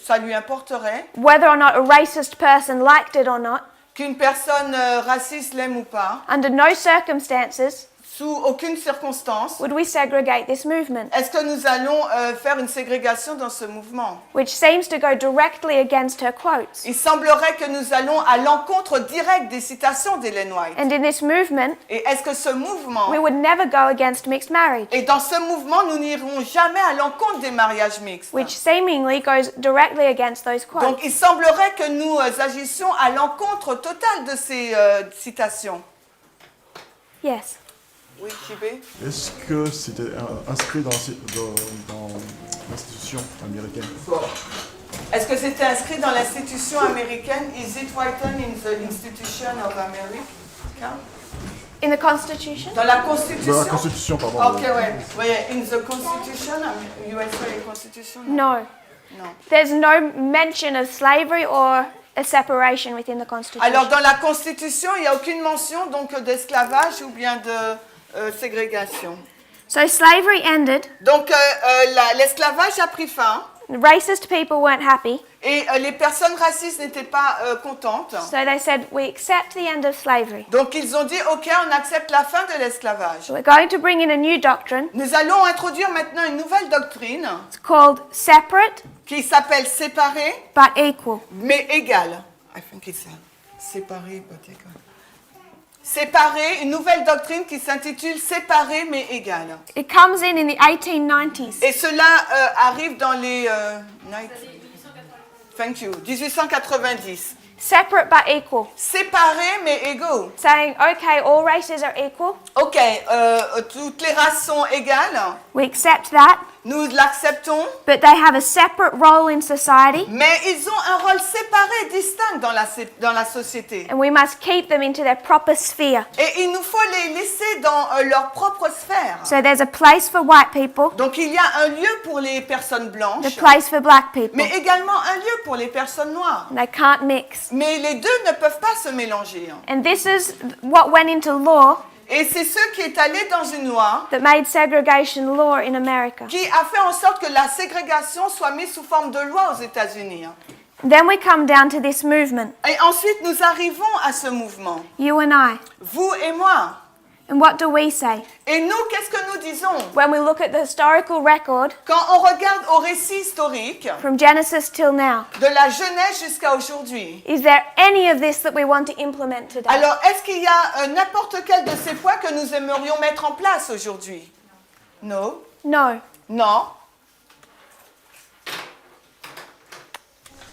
ça lui importerait whether or not a racist person liked it or not. qu'une personne raciste l'aime ou pas. Under no circumstances Sous aucune circonstance, would we segregate this movement, est-ce que nous allons faire une ségrégation dans ce mouvement? which seems to go directly against her quotes. Il semblerait que nous allons à l'encontre direct des citations d'Ellen White. And in this movement, Et est-ce que ce mouvement, we would never go against mixed marriage, et dans ce mouvement, nous n'irons jamais à l'encontre des mariages mixtes? which seemingly goes directly against those quotes. Donc il semblerait que nous agissions à l'encontre totale de ces citations. Yes. Oui, Kibé. Est-ce que c'était inscrit dans l'institution américaine? Est-ce que c'était inscrit dans l'institution américaine? Is it written in the institution of America? In the Constitution? Dans la Dans Constitution? la Constitution, pardon. Ok, ouais. Ouais, in the Constitution, USA Constitution? No. Non. There's no mention of slavery or a separation within the Constitution. Alors, dans la Constitution, il n'y a aucune mention donc d'esclavage ou bien de ségrégation. So slavery ended, Donc, l'esclavage a pris fin racist people weren't happy, et les personnes racistes n'étaient pas contentes. so they said, we accept the end of slavery. Donc, ils ont dit, OK, on accepte la fin de l'esclavage. We're going to bring in a new doctrine. Nous allons introduire maintenant une nouvelle doctrine It's called separate qui s'appelle séparé but equal. mais égal. I think it's séparé but égal. Séparé, une nouvelle doctrine qui s'intitule séparé mais égal. It comes in the 1890s. Et cela arrive dans les 1890. Separate but equal. Séparés mais égaux. Saying, okay, all races are equal. OK, toutes les races sont égales. We accept that. Nous l'acceptons. But they have a separate role in society. Mais ils ont un rôle séparé, distinct dans la société. And we must keep them into their proper sphere. Et il nous faut les laisser dans leur propre sphère. So there's a place for white people, Donc il y a un lieu pour les personnes the blanches, place for black people. mais également un lieu pour les personnes noires. They can't mix. Mais les deux ne peuvent pas se mélanger. And this is what went into law Et c'est ce qui est allé dans une loi that made segregation law in America. qui a fait en sorte que la ségrégation soit mise sous forme de loi aux États-Unis. Then we come down to this movement, Et ensuite, nous arrivons à ce mouvement, you and I. vous et moi. And what do we say? Et nous, qu'est-ce que nous disons? When we look at the historical record Quand on regarde au récit historique, from Genesis till now, de la Genèse jusqu'à aujourd'hui, is there any of this that we want to implement today? alors est-ce qu'il y a n'importe quel de ces points que nous aimerions mettre en place aujourd'hui? Non. No. Non.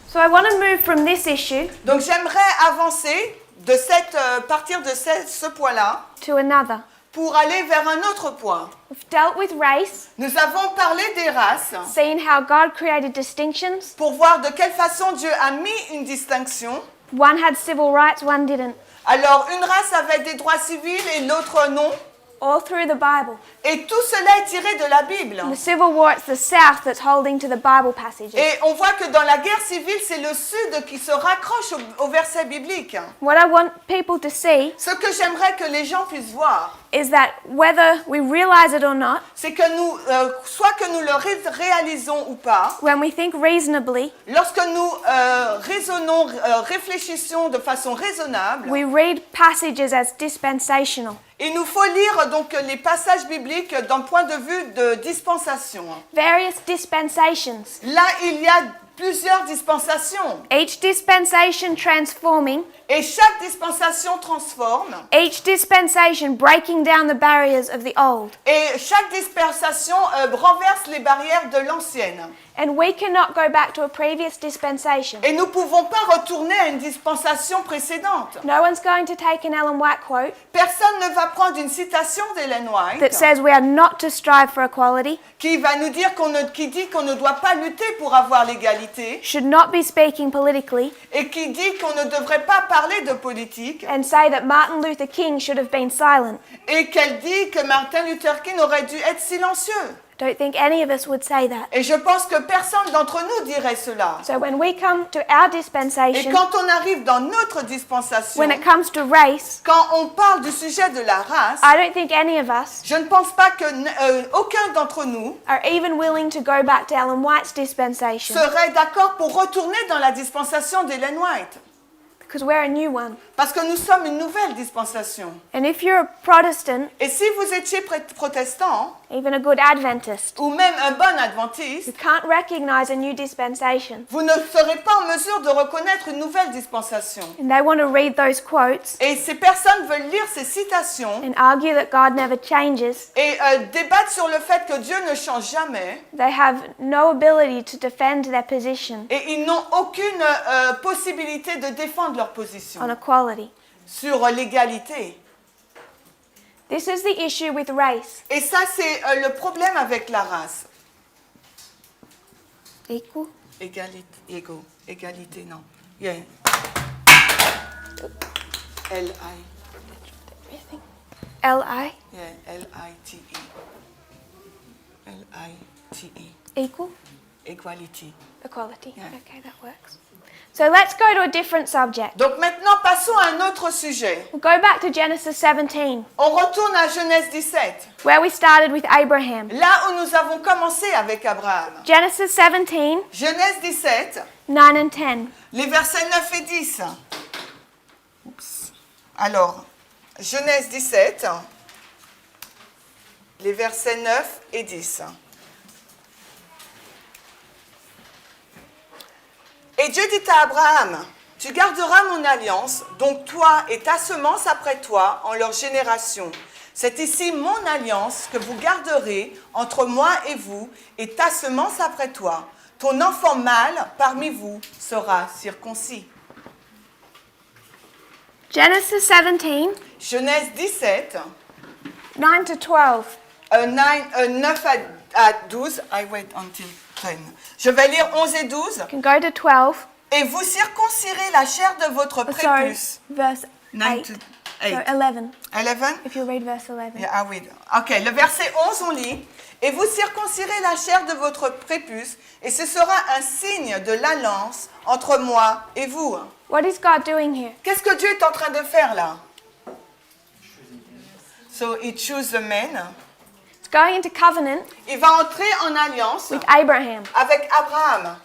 So I want to move from this issue Donc j'aimerais avancer de partir de ce point-là to another. pour aller vers un autre point. We've dealt with race, Nous avons parlé des races seen how God created distinctions. pour voir de quelle façon Dieu a mis une distinction. One had civil rights, one didn't. Alors une race avait des droits civils et l'autre non. All through the Bible. Et tout cela est tiré de la Bible. In the Civil War, it's the South that's holding to the Bible passages. Et on voit que dans la guerre civile, c'est le Sud qui se raccroche au verset biblique. What I want people to see Ce que j'aimerais que les gens puissent voir, is that whether we realize it or not, c'est que nous, soit que nous le réalisons ou pas, when we think reasonably, lorsque nous raisonnons, réfléchissons de façon raisonnable, we read passages as dispensational. il nous faut lire donc les passages bibliques d'un point de vue de dispensation. Various dispensations. Là, il y a plusieurs dispensations. Each dispensation transforming, Et chaque dispensation transforme. each dispensation breaking down the barriers of the old. Et chaque dispensation renverse les barrières de l'ancienne. And we cannot go back to a previous dispensation. Et nous ne pouvons pas retourner à une dispensation précédente. No one's going to take an Ellen White quote Personne ne va prendre une citation d'Ellen that White says we are not to strive for equality, qui va nous dire qui dit qu'on ne doit pas lutter pour avoir l'égalité should not be speaking politically, et qui dit qu'on ne devrait pas parler de politique and say that Martin Luther King should have been silent. et qu'elle dit que Martin Luther King aurait dû être silencieux. Don't think any of us would say that. Et je pense que personne d'entre nous dirait cela. So when we come to our Et dispensation, quand on arrive dans notre dispensation, when it comes to race, quand on parle du sujet de la race, I don't think any of us je ne pense pas que aucun d'entre nous are even willing to go back to Ellen White's dispensation, serait d'accord pour retourner dans la dispensation d'Ellen White. because we're a new one. Parce que nous sommes une nouvelle dispensation. And if you're a Protestant, Et si vous étiez protestant, even a good Adventist, ou même un bon adventiste, you can't recognize a new dispensation. vous ne serez pas en mesure de reconnaître une nouvelle dispensation. And they want to read those quotes Et ces personnes veulent lire ces citations and argue that God never changes. et débattre sur le fait que Dieu ne change jamais. They have no ability to defend their position Et ils n'ont aucune possibilité de défendre leur position on equality. sur l'égalité. This is the issue with race. Et ça, c'est le problème avec la race. Equal. Égalité, non. Yeah. L-I. L-I. Yeah, L-I-T-E. L-I-T-E. Equal. Equality. Equality. Yeah. Okay, that works. So let's go to a different subject. Donc maintenant, passons à un autre sujet. We'll go back to Genesis 17, On retourne à Genèse 17, where we started with Abraham. là où nous avons commencé avec Abraham. Genesis 17, Genèse 17, 9 and 10. les versets 9 et 10. Oups. Alors, Genèse 17, les versets 9 et 10. Et Dieu dit à Abraham, « Tu garderas mon alliance, donc toi et ta semence après toi en leur génération. C'est ici mon alliance que vous garderez entre moi et vous et ta semence après toi. Ton enfant mâle parmi vous sera circoncis. » Genesis 17, Genèse 17, 9 to 12. 9 à 12. I wait until 10. Je vais lire 11 et 12. You can go to 12. Et vous circoncirez la chair de votre Oh, sorry, prépuce. verse 9 8. to So 8. 11, 11? if you read verse 11. Yeah, I will. Ok, le verset 11, on lit. Et vous circoncirez la chair de votre prépuce, et ce sera un signe de l'alliance entre moi et vous. What is God doing here? Qu'est-ce que Dieu est en train de faire là? So he chose the man. It's going into covenant Il va entrer en alliance with Abraham. avec Abraham.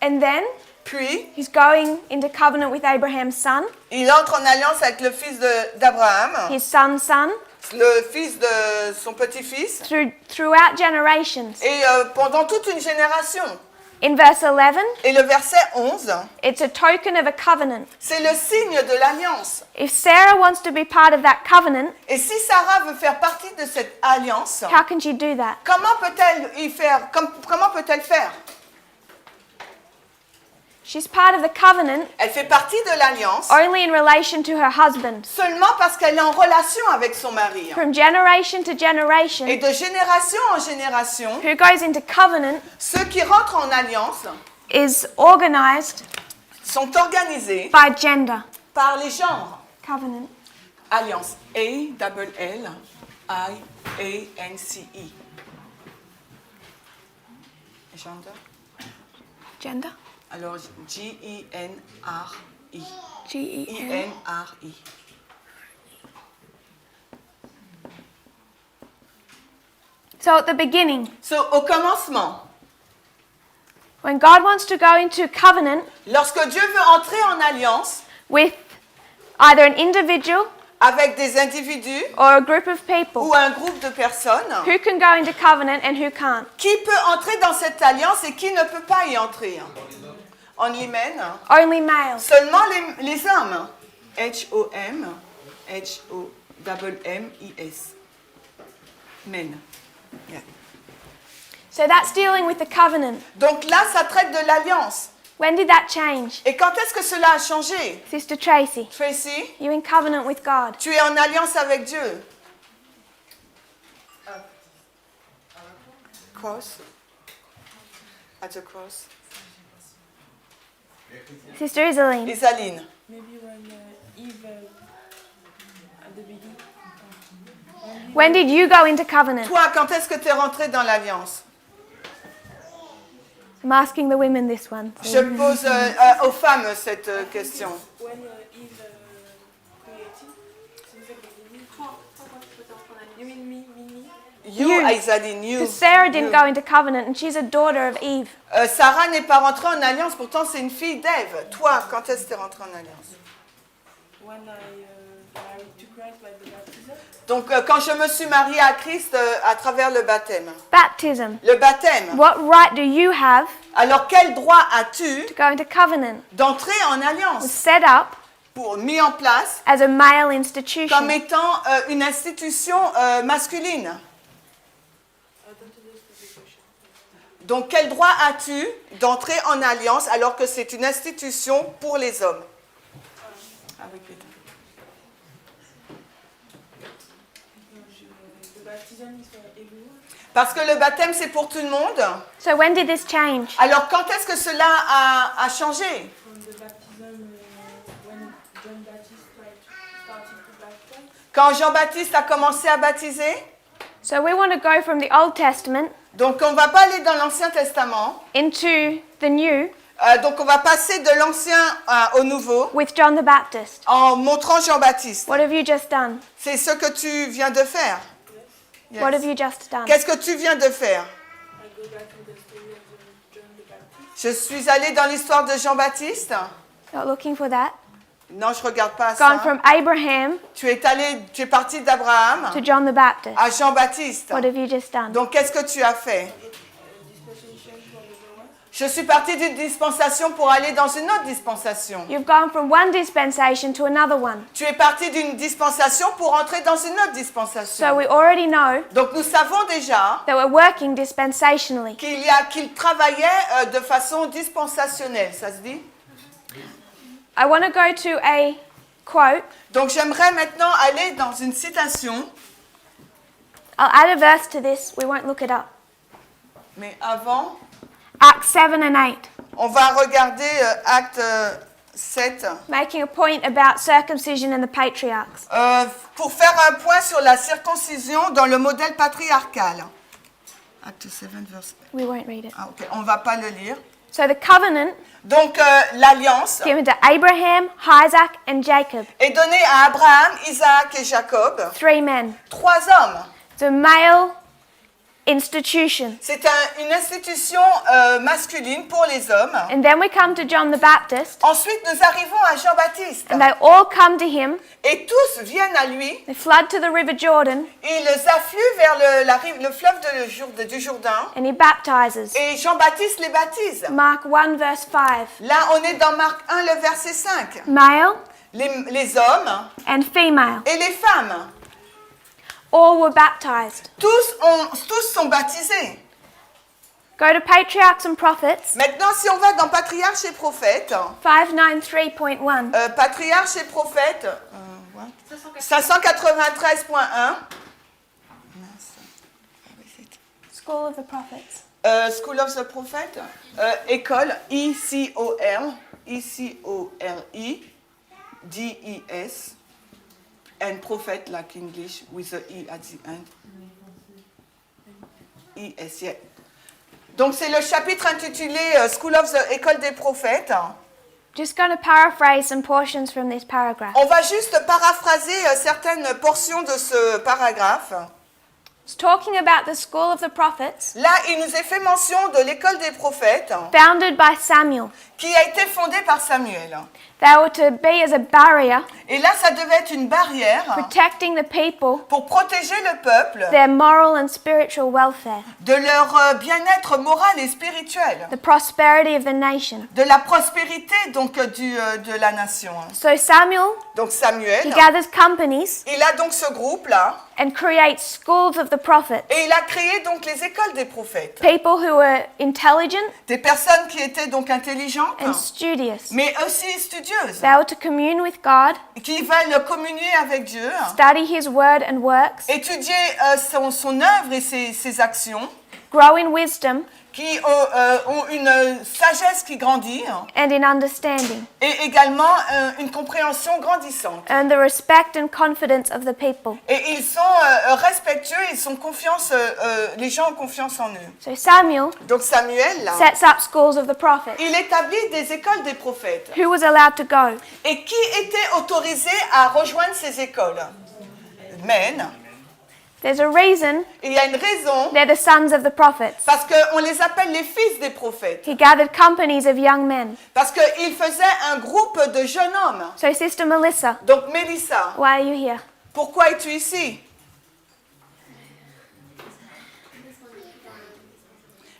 And then Puis, he's going into covenant with Abraham's son, il entre en alliance avec le fils d'Abraham, his son's son, le fils de son petit-fils, throughout generations. et pendant toute une génération. In verse 11, Et le verset 11, it's a token of a covenant. c'est le signe de l'alliance. If Sarah wants to be part of that covenant, Et si Sarah veut faire partie de cette alliance, how can she do that? comment peut-elle faire? She's part of the covenant Elle fait partie de l'alliance only in relation to her husband. seulement parce qu'elle est en relation avec son mari. From generation to Et generation, de génération en génération, who goes into covenant ceux qui rentrent en alliance is organized sont organisés by gender. par les genres. Covenant. Alliance. A-double-L-I-A-N-C-E. Gender. Gender? Alors, G-I-N-R-I. G-E-N. I-N-R-I. So at the beginning, So, au commencement, when God wants to go into covenant lorsque Dieu veut entrer en alliance with either an individual avec des individus or a group of people, ou un groupe de personnes, who can go into covenant and who can't? qui peut entrer dans cette alliance et qui ne peut pas y entrer? Only men. Only males. Seulement les hommes. H-O-M, H-O-M-M-I-S. Men. Yeah. So that's dealing with the covenant. Donc là, ça traite de l'alliance. When did that change? Et quand est-ce que cela a changé? Sister Tracy, Tracy, you in covenant with God. tu es en alliance avec Dieu. Cross. At the cross. Sister Isaline, Isaline. Maybe when Eve at the beginning. when did you go into covenant? Toi, quand est-ce que tu es rentré dans l'alliance? I'm asking the women this one. Je pose aux femmes cette question. When Eve created, since the beginning. You mean me? You, You. Isaline, you. Because Sarah didn't You. go into covenant and she's a daughter of Eve. Sarah n'est pas rentrée en alliance, pourtant c'est une fille d'Ève. Toi, quand est-ce que tu es rentrée en alliance? When I married to Christ by the baptism. Donc, quand je me suis mariée à Christ à travers le baptême. Baptism. Le baptême. What right do you have Alors, quel droit as-tu to go into covenant? d'entrer en It was alliance set up mis en place as a male comme institution. étant une institution masculine? Donc, quel droit as-tu d'entrer en alliance alors que c'est une institution pour les hommes? Ah oui, putain. baptism is for everyone. Parce que le baptême, c'est pour tout le monde. So when did this change? Alors, quand est-ce que cela a changé? From the baptism when John Baptist started to baptize. Quand Jean-Baptiste a commencé à baptiser? So we want to go from the Old Testament Donc, on ne va pas aller dans l'Ancien Testament. into the New Donc, on va passer de l'Ancien au Nouveau with John the Baptist. en montrant Jean-Baptiste. What have you just done? C'est ce que tu viens de faire. Yes. What have you just done? Qu'est-ce que tu viens de faire? I go back to the story of John the Baptist. Je suis allée dans l'histoire de Jean-Baptiste. Not looking for that. Non, je regarde pas Gone ça. from Abraham Tu es parti d'Abraham to John the Baptist. à Jean-Baptiste. What have you just done? Donc, qu'est-ce que tu as fait? Je suis partie d'une dispensation pour aller dans une autre dispensation. You've gone from one dispensation to another one. Tu es parti d'une dispensation pour entrer dans une autre So dispensation. we already know Donc, nous savons déjà that we're working dispensationally. qu'il travaillait de façon dispensationnelle. Ça se dit? I want to go to a quote. Donc, j'aimerais maintenant aller dans une citation. I'll add a verse to this. We won't look it up. Mais avant, Acts 7 and 8. on va regarder Acte 7 Making a point about circumcision and the patriarchs. pour faire un point sur la circoncision dans le modèle patriarcal. Acte 7, verset. We won't read it. Ah, ok, on ne va pas le lire. So the covenant Donc, l'alliance given to Abraham, Isaac, and Jacob. est donnée à Abraham, Isaac et Jacob, 3 men. 3 hommes. It's a male institution. C'est une institution masculine pour les hommes. And then we come to John the Baptist, Ensuite, nous arrivons à Jean-Baptiste. and they all come to him. Et tous viennent à lui. They flood to the river Jordan, Ils affluent vers le fleuve du Jourdain. and he baptizes. Et Jean-Baptiste les baptise. Mark 1 verse 5. Là, on est dans Marc 1, le verset 5. Male Les hommes and female, et les femmes, all were baptized. tous sont baptisés. Go to Patriarchs and Prophets, Maintenant, si on va dans Patriarches et Prophètes, 593.1. Patriarches et Prophètes, 593.1, School of the Prophets. School of the Prophet, école, E-C-O-L-I, D-E-S, and prophet like English with the E at the end. E-S, yeah. Donc c'est le chapitre intitulé School of the École des prophètes. Just going to paraphrase some portions from this paragraph. On va juste paraphraser certaines portions de ce paragraphe. It's talking about the School of the Prophets, Là, il nous est fait mention de l'école des prophètes founded by Samuel. qui a été fondée par Samuel. They were to be as a barrier, Et là, ça devait être une barrière protecting the people, pour protéger le peuple their moral and spiritual welfare, de leur bien-être moral et spirituel, the prosperity of the nation. de la prospérité donc de la nation. So Samuel, Donc Samuel, he gathers companies il a donc ce groupe-là and creates schools of the prophets. et il a créé donc les écoles des prophètes. People who were intelligent Des personnes qui étaient donc intelligentes, and studious. mais aussi studieuses, They were to commune with God, qui veulent communier avec Dieu, study His word and works, étudier son œuvre et ses actions, grow in wisdom qui ont une sagesse qui grandit and in understanding, et également une compréhension grandissante. earn the respect and confidence of the people. Et ils sont respectueux, les gens ont confiance en eux. So Samuel Donc Samuel, là, sets up schools of the prophets. il établit des écoles des prophètes. Who was allowed to go? Et qui était autorisé à rejoindre ces écoles? Men. There's a reason Et il y a une raison, they're the sons of the prophets. parce qu'on les appelle les fils des prophètes. He gathered companies of young men. Parce qu'ils faisaient un groupe de jeunes hommes. So Sister Melissa, Donc Mélissa, why are you here? pourquoi es-tu ici?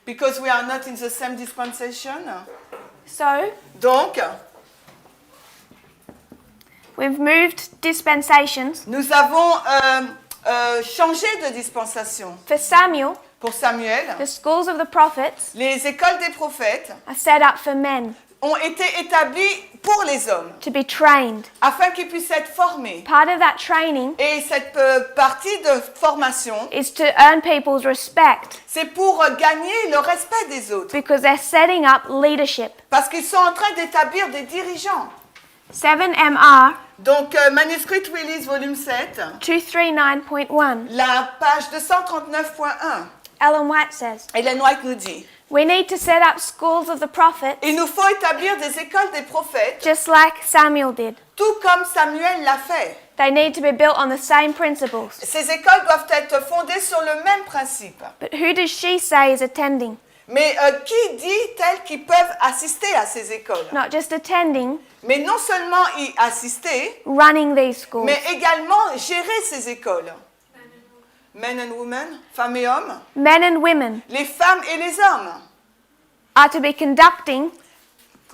Because we are not in the same dispensation. So Donc, we've moved dispensations. nous avons changé de dispensation. For Samuel, Pour Samuel, the schools of the prophets les écoles des prophètes are set up for men. ont été établis pour les hommes, to be trained. afin qu'ils puissent être formés. Part of that training Et cette partie de formation, is to earn people's respect c'est pour gagner le respect des autres, because they're setting up leadership. parce qu'ils sont en train d'établir des dirigeants. 7MR Donc, Manuscrit Release, volume 7, 239.1. la page 239.1, Ellen White says, Ellen White nous dit, we need to set up schools of the prophets il nous faut établir des écoles des prophètes, just like Samuel did. tout comme Samuel l'a fait. They need to be built on the same principles. Ces écoles doivent être fondées sur le même principe. But who does she say is attending? Mais qui dit-elle qu'ils peuvent assister à ces écoles? Not just attending, Mais non seulement y assister, running these schools. mais également gérer ces écoles. Men and women, femmes et hommes, Men and women les femmes et les hommes are to be conducting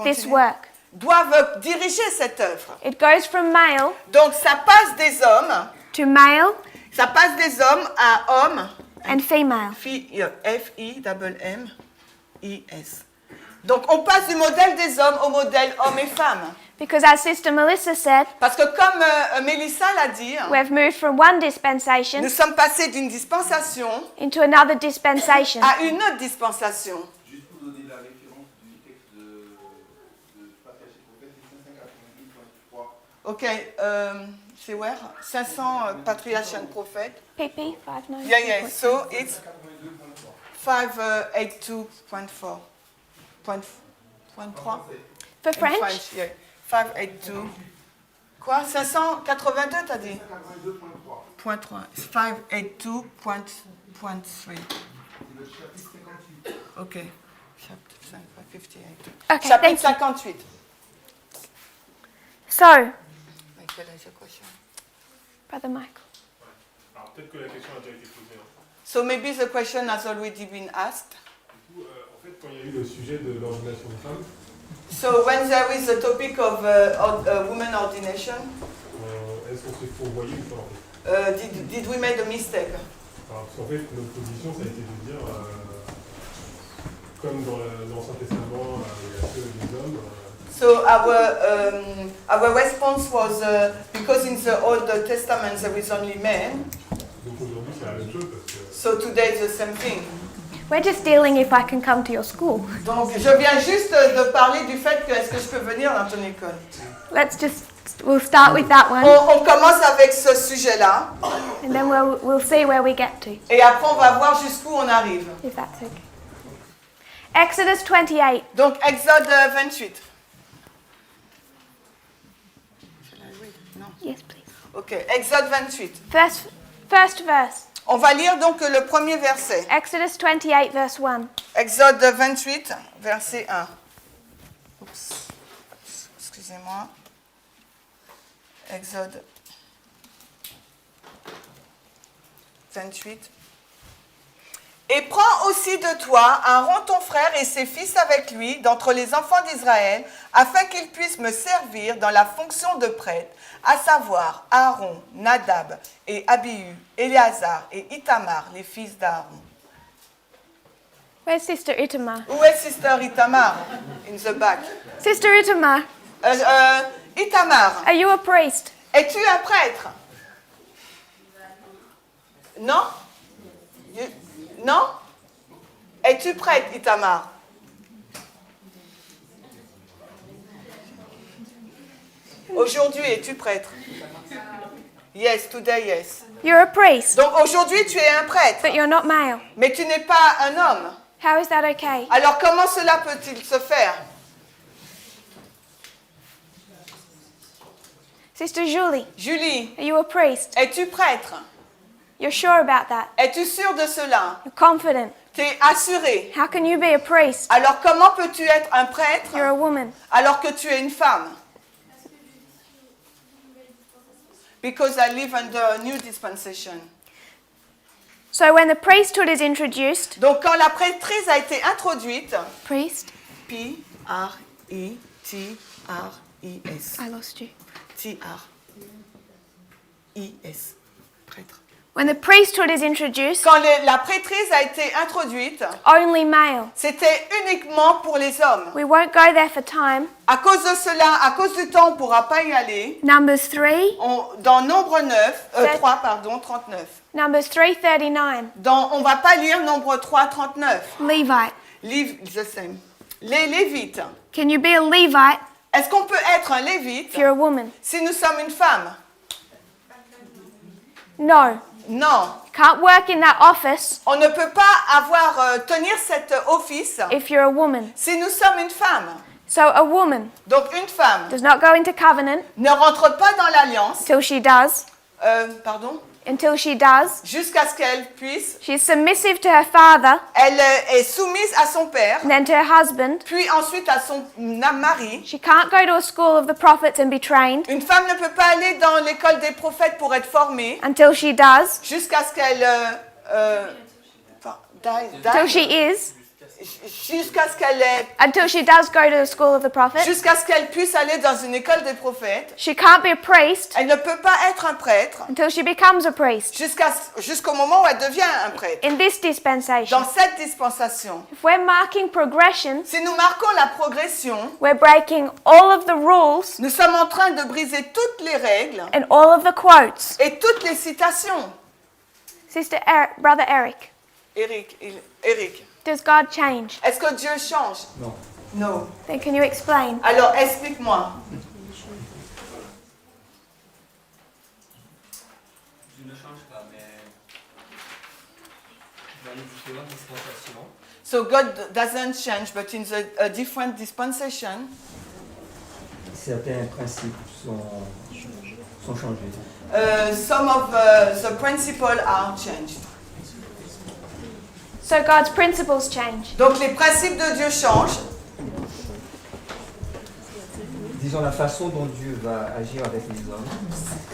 this Continue. work. Doivent diriger cette œuvre. It goes from male Donc ça passe des hommes, to male ça passe des hommes à hommes, and female. F-I-M-M-I-S. Donc on passe du modèle des hommes au modèle hommes et femmes. Because as Sister Melissa said, Parce que comme Mélissa l'a dit, we've moved from one dispensation nous sommes passés d'une dispensation into another dispensation. à une autre dispensation. Juste pour donner la référence du texte de Patriarche et Prophète, c'est 588.3. Ok, c'est where? 500 Patriarchs and Prophets. PP 59. Yeah, yeah. So it's 582.4. Point 3? For In French, yeah. 582. Quoi? 582, t'as dit? 582.3. Point 3. 582.3. Ok. Chapitre 58. Okay, Chapitre thank you. 58. So, Quelle est la question? Brother Michael. Alors peut-être que la question a déjà été posée. So maybe the question has already been asked. Du coup, en fait, quand il y a eu le sujet de l'ordination des femmes, So when there is a topic of women ordination, est-ce qu'on se fourvoyait ou pas en fait? did we make a mistake? Alors, parce qu'en fait, notre position, ça a été de dire, comme dans l'Ancien Testament, il n'y a que les hommes. So our response was because in the Old Testament there is only men. Donc aujourd'hui, c'est la même chose parce que So today it's the same thing. We're just dealing if I can come to your school. Donc je viens juste de parler du fait que est-ce que je peux venir dans ton école. We'll start with that one, On commence avec ce sujet-là and then we'll see where we get to, et après on va voir jusqu'où on arrive. if that's okay. Exodus 28. Donc Exode 28. Non. Yes, please. Ok, Exode 28. First verse. On va lire donc le premier verset. Exodus 28, verse 1. Exode 28, verset 1. Oups. Excusez-moi. Exode 28. Et prends aussi de toi Aaron ton frère et ses fils avec lui d'entre les enfants d'Israël, afin qu'ils puissent me servir dans la fonction de prêtre, à savoir Aaron, Nadab et Abihu, Éléazar et Itamar, les fils d'Aaron. Where's Sister Itamar? Où est Sister Itamar? In the back. Sister Itamar, Itamar, are you a priest? es-tu un prêtre? Non? Non? Es-tu prêtre, Itamar? Aujourd'hui, es-tu prêtre? Yes, today, yes. You're a priest, Donc aujourd'hui, tu es un prêtre, but you're not male. mais tu n'es pas un homme. How is that okay? Alors comment cela peut-il se faire? Sister Julie, Julie, are you a priest? es-tu prêtre? You're sure about that? Es-tu sûr de cela? You're confident? Tu es assuré. How can you be a priest? Alors comment peux-tu être un prêtre You're a woman. alors que tu es une femme? Because I live under a new dispensation. So when the priesthood is introduced, Donc quand la prêtrise a été introduite, priest, P-R-I-T-R-I-S, I lost you. T-R-I-S, prêtre. When the priesthood is introduced, Quand la prêtrise a été introduite, only male. c'était uniquement pour les hommes. We won't go there for time. À cause de cela, à cause du temps, on ne pourra pas y aller. Numbers 3, Dans Nombre 3, 39. Numbers 3:39. On ne va pas lire Nombre 3, 39. Levite. The same. Les Lévites. Can you be a Levite Est-ce qu'on peut être un Lévite if you're a woman? si nous sommes une femme? No. Non. Can't work in that office On ne peut pas tenir cet office if you're a woman. si nous sommes une femme. So a woman Donc une femme does not go into covenant ne rentre pas dans l'alliance, till she does. Until she does, jusqu'à ce qu'elle puisse. She's submissive to her father, Elle est soumise à son père, and then to her husband. puis ensuite à son mari. She can't go to a school of the prophets and be trained Une femme ne peut pas aller dans l'école des prophètes pour être formée until she does, jusqu'à ce qu'elle till she is, jusqu'à ce qu'elle ait, until she does go to the school of the prophets. jusqu'à ce qu'elle puisse aller dans une école des prophètes. She can't be a priest Elle ne peut pas être un prêtre until she becomes a priest. jusqu'au moment où elle devient un prêtre. In this dispensation, Dans cette dispensation, if we're marking progression, si nous marquons la progression, we're breaking all of the rules nous sommes en train de briser toutes les règles and all of the quotes. et toutes les citations. Brother Eric, Eric, does God change? est-ce que Dieu change? Non. Non. Then can you explain? Alors explique-moi. Dieu ne change pas, mais dans les différentes dispensations, So God doesn't change, but in a different dispensation, certains principes sont changés. some of the principles are changed. So God's principles change. Donc les principes de Dieu changent. Disons la façon dont Dieu va agir avec les hommes.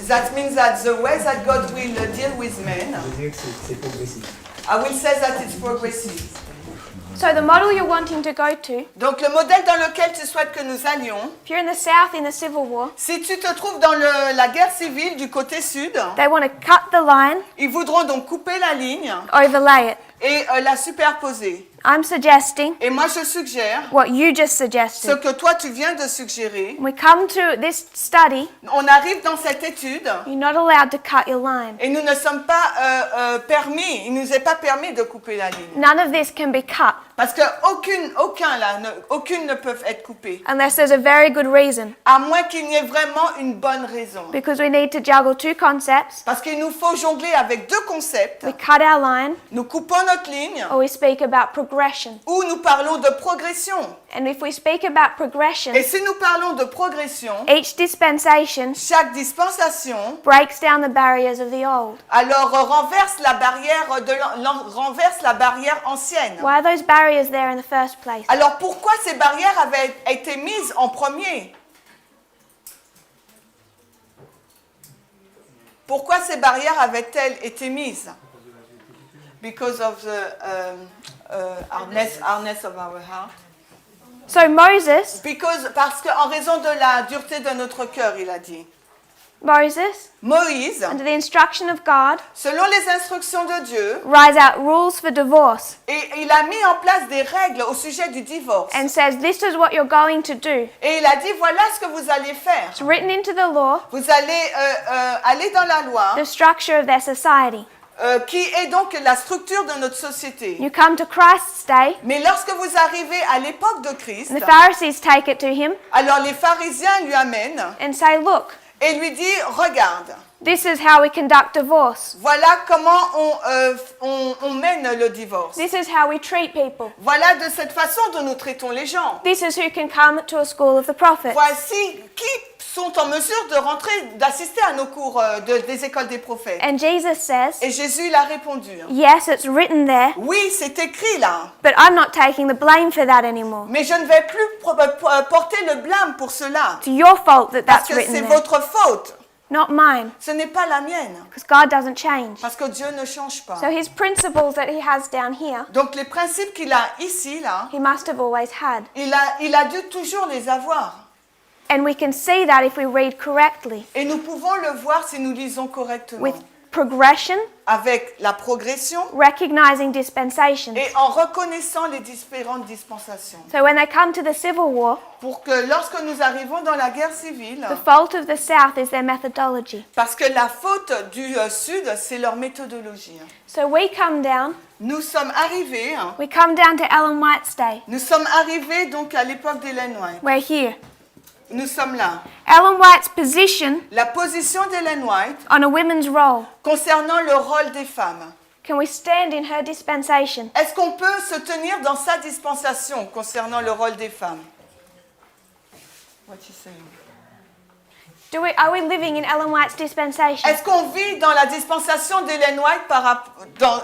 That means that the way that God will deal with men, Je dirais que c'est progressif. I will say that it's progressive. So the model you're wanting to go to, Donc le modèle dans lequel tu souhaites que nous allions, if you're in the south in the Civil War, si tu te trouves dans la guerre civile du côté sud, they want to cut the line, ils voudront donc couper la ligne overlay it. et la superposer. I'm suggesting Et moi je suggère what you just ce suggested. que toi tu viens de suggérer. When we come to this study, On arrive dans cette étude you're not allowed to cut your line. et nous ne sommes pas permis, il nous est pas permis de couper la ligne. None of this can be cut Parce que aucune ne peuvent être coupées. unless there's a very good reason. À moins qu'il n'y ait vraiment une bonne raison. Because we need to juggle two concepts. Parce qu'il nous faut jongler avec deux concepts. We cut our line, Nous coupons notre ligne or we speak about progression. ou nous parlons de progression. And if we speak about progression, Et si nous parlons de progression, each dispensation chaque dispensation breaks down the barriers of the old. alors renverse la barrière ancienne. Why are those barriers there in the first place? Alors pourquoi ces barrières avaient été mises en premier? Pourquoi ces barrières avaient-elles été mises? Because of the hardness of our heart. So Moses, Parce qu'en raison de la dureté de notre cœur, il a dit. Moïse, under the instruction of God, selon les instructions de Dieu, writes out rules for divorce et il a mis en place des règles au sujet du divorce. and says, this is what you're going to do. Et il a dit, voilà ce que vous allez faire. It's written into the law, Vous allez aller dans la loi, the structure of their society. qui est donc la structure de notre société. You come to Christ's day, Mais lorsque vous arrivez à l'époque de Christ, and the Pharisees take it to him alors les pharisiens lui amènent and say, look, et lui disent, regarde, this is how we conduct divorce. voilà comment on mène le divorce. This is how we treat people. Voilà de cette façon dont nous traitons les gens. This is who can come to a school of the prophets. Voici qui sont en mesure de rentrer, d'assister à nos cours des écoles des prophètes. And Jesus says, Et Jésus il a répondu, yes, it's written there, oui, c'est écrit là, but I'm not taking the blame for that anymore. mais je ne vais plus porter le blâme pour cela, It's your fault that parce that's que written c'est there, votre faute. not mine, Ce n'est pas la mienne, because God doesn't change. parce que Dieu ne change pas. So his principles that he has down here, Donc les principes qu'il a ici, là, he must have always had. il a dû toujours les avoir. And we can see that if we read correctly. Et nous pouvons le voir si nous lisons correctement. progression, avec la progression recognizing dispensations. et en reconnaissant les différentes dispensations. So when they come to the Civil War, Pour que lorsque nous arrivons dans la guerre civile, the fault of the South is their methodology. parce que la faute du Sud, c'est leur méthodologie. So we come down Nous sommes arrivés, to Ellen White's day. nous sommes arrivés donc à l'époque d'Ellen White. We're here. Nous sommes là. Ellen White's position La position d'Ellen White on a women's role. concernant le rôle des femmes. Can we stand in her dispensation? Est-ce qu'on peut se tenir dans sa dispensation concernant le rôle des femmes? What you saying? Are we living in Ellen White's dispensation? Est-ce qu'on vit dans la dispensation d'Ellen White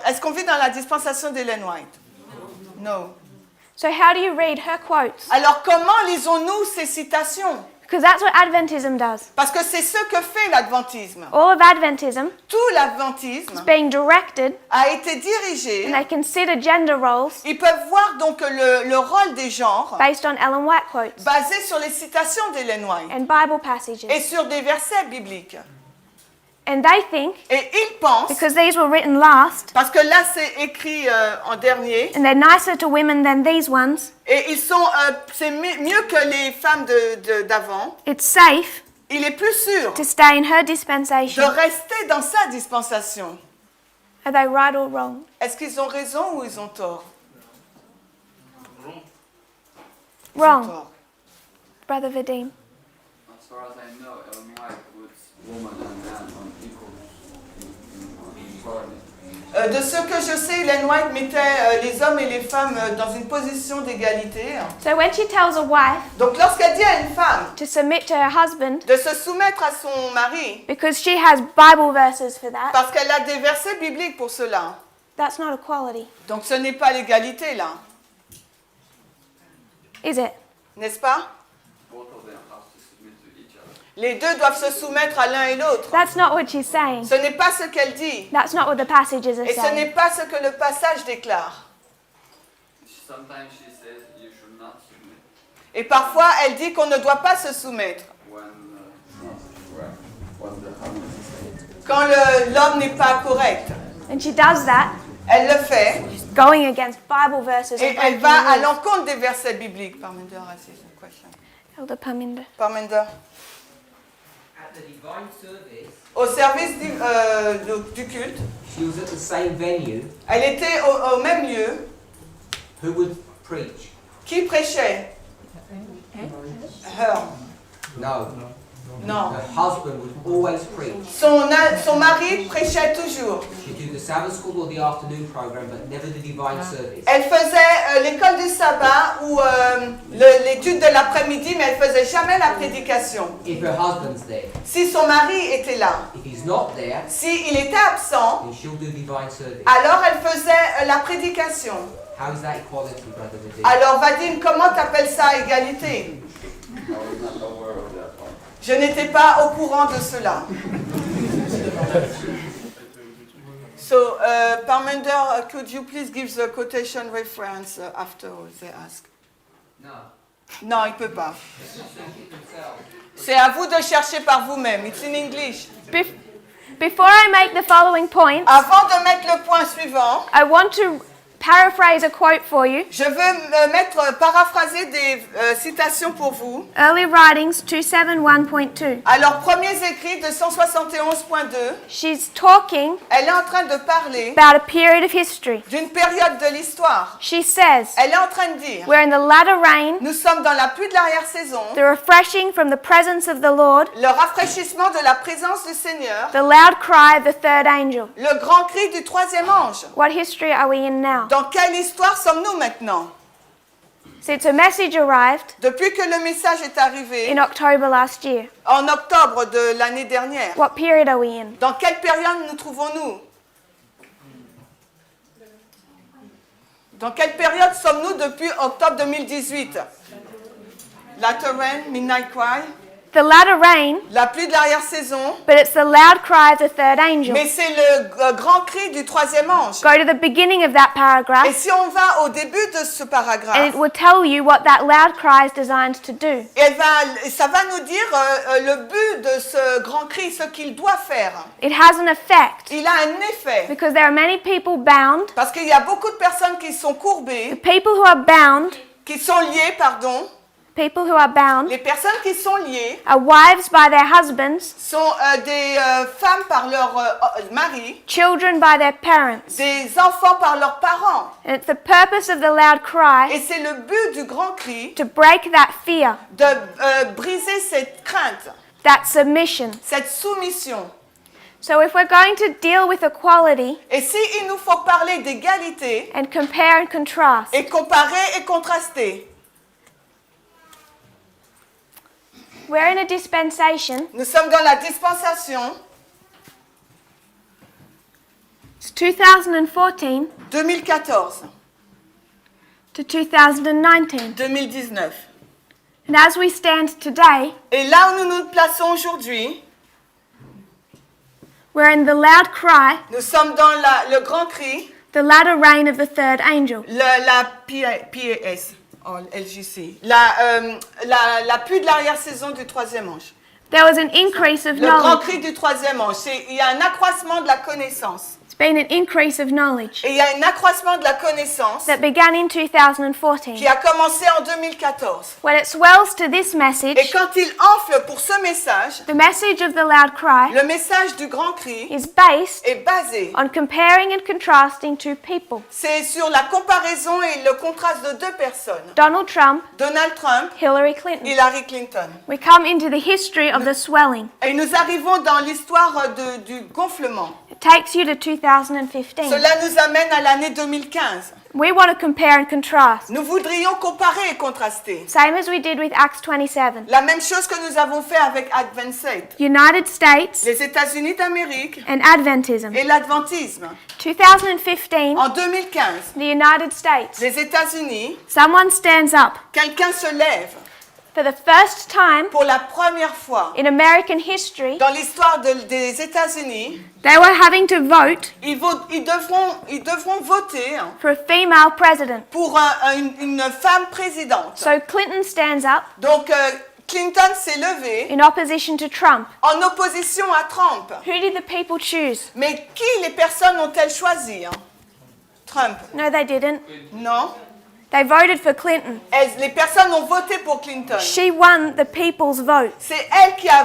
est-ce qu'on vit dans la dispensation d'Ellen White? No. So how do you read her quotes? Alors comment lisons-nous ces citations? Because that's what Adventism does. Parce que c'est ce que fait l'adventisme. All of Adventism Tout l'adventisme is being directed, a été dirigé. and they consider gender roles Ils peuvent voir donc le rôle des genres based on Ellen White quotes basé sur les citations d'Ellen White and Bible passages. et sur des versets bibliques. And they think, Et ils pensent, because these were written last, parce que là c'est écrit en dernier, and they're nicer to women than these ones, et c'est mieux que les femmes d'avant, it's safe il est plus sûr to stay in her de dispensation. rester dans sa dispensation. Are they right or wrong? Est-ce qu'ils ont raison ou ils ont tort? Ils ont Wrong, tort. Brother Vadim. As far as I know, Ellen White puts woman and man on equal in equality. De ce que je sais, Ellen White mettait les hommes et les femmes dans une position d'égalité. So when she tells a wife Donc lorsqu'elle dit à une femme to submit to her husband, de se soumettre à son mari, because she has Bible verses for that, parce qu'elle a des versets bibliques pour cela, that's not equality, donc ce n'est pas l'égalité là, is it? n'est-ce pas? Both of them have to submit to each other. Les deux doivent se soumettre à l'un et l'autre. That's not what she's saying. Ce n'est pas ce qu'elle dit, That's not what the passages are et ce saying. n'est pas ce que le passage déclare. Sometimes she says you should not submit Et parfois, elle dit qu'on ne doit pas se soumettre when the husband is quand l'homme n'est pas correct. And she does that, Elle le fait, going against Bible verses and et elle breaking va à the rules. l'encontre des versets bibliques. Parminder, assieds une question. Elder Parminder. Parminder. At the divine service, Au service du culte, she was at the same venue. elle était au même lieu. Who would preach? Qui prêchait? Her. No. Non. Her husband would always preach. Son mari prêchait toujours. She'd do the Sabbath school or the afternoon program, but never the divine service. Elle faisait l'école du sabbat ou l'étude de l'après-midi, mais elle faisait jamais la prédication. If her husband's there, Si son mari était là, if he's not there, s'il était absent, then she'll do divine service. alors elle faisait la prédication. How is that equality, brother Vadim? Alors Vadim, comment t'appelles ça égalité? I was not aware of that one. Je n'étais pas au courant de cela. So, Parminder, could you please give the quotation reference after they ask? No. Non, il ne peut pas. Let's just search it themselves. C'est à vous de chercher par vous-même. It's in English. Before I make the following point, Avant de mettre le point suivant, I want to paraphrase a quote for you. je veux paraphraser des citations pour vous. Early Writings 271.2. Alors, premiers écrits de 171.2, She's talking elle est en train de parler about a period of history. d'une période de l'histoire. She says, Elle est en train de dire, we're in the latter rain, nous sommes dans la pluie de l'arrière-saison, the refreshing from the presence of the Lord, le rafraîchissement de la présence du Seigneur, the loud cry of the third angel. le grand cri du troisième ange. What history are we in now? Dans quelle histoire sommes-nous maintenant? Since a message arrived Depuis que le message est arrivé in October last year, en octobre de l'année dernière, what period are we in? dans quelle période nous trouvons-nous? Dans quelle période sommes-nous depuis octobre 2018? Latter rain, midnight cry, The latter rain, la pluie de l'arrière-saison, but it's the loud cry of the third angel. mais c'est le grand cri du troisième ange. Go to the beginning of that Et paragraph, si on va au début de ce and it paragraphe, will tell you what that loud cry is designed to do. ça va nous dire le but de ce grand cri, ce qu'il doit faire. It has an effect Il a un effet. because there are many people bound. Parce qu'il y a beaucoup de personnes qui sont The courbées, people who are bound, qui sont liées, pardon. people who are bound, Les personnes qui sont liées are wives by their husbands, sont des femmes par leur mari, children by their parents. des enfants par leurs parents. And it's the purpose of the loud cry Et c'est le but du grand cri to break that fear, de briser cette crainte, that submission. cette soumission. So if we're going to deal with equality Et si il nous faut parler d'égalité and compare and contrast, et comparer et contraster, we're in a dispensation. nous sommes dans la dispensation It's 2014 2014, to 2019. 2019. And as we stand today, Et là où nous nous plaçons aujourd'hui, we're in the loud cry, nous sommes dans le grand cri, the latter rain of the third angel. la PAS, oh, LJC, la pluie de l'arrière-saison du troisième ange. There was an increase of Le grand knowledge. cri du troisième ange, il y a un accroissement de la connaissance. It's been an increase of knowledge Et il y a un accroissement de la connaissance that began in 2014. qui a commencé en 2014. When it swells to this Et message, quand il enfle pour ce message, the message of the loud cry le message du grand cri is based est basé. on comparing and contrasting two people. C'est sur la comparaison et le contraste de deux personnes. Donald Trump, Donald Trump, Hillary Clinton. Hillary Clinton. We come into the history of the swelling. Et nous arrivons dans l'histoire du gonflement. It takes you to 2015. Cela nous amène à l'année 2015. We want to compare and contrast, Nous voudrions comparer et contraster. same as we did with Acts 27. La même chose que nous avons fait avec Adventiste, United States les États-Unis d'Amérique and Adventism. et l'adventisme. 2015, En 2015, the United States. les États-Unis, Someone stands up quelqu'un se lève for the first time pour la première fois in American history. dans l'histoire des États-Unis. They were having to vote Ils devront voter for a female president. pour une femme présidente. So Clinton stands up Donc Clinton s'est levé in opposition to Trump. en opposition à Trump. Who did the people choose? Mais qui les personnes ont-elles choisi? Trump. No, they didn't. Non. They voted for Clinton. Les personnes ont voté pour Clinton. She won the people's vote. C'est elle qui a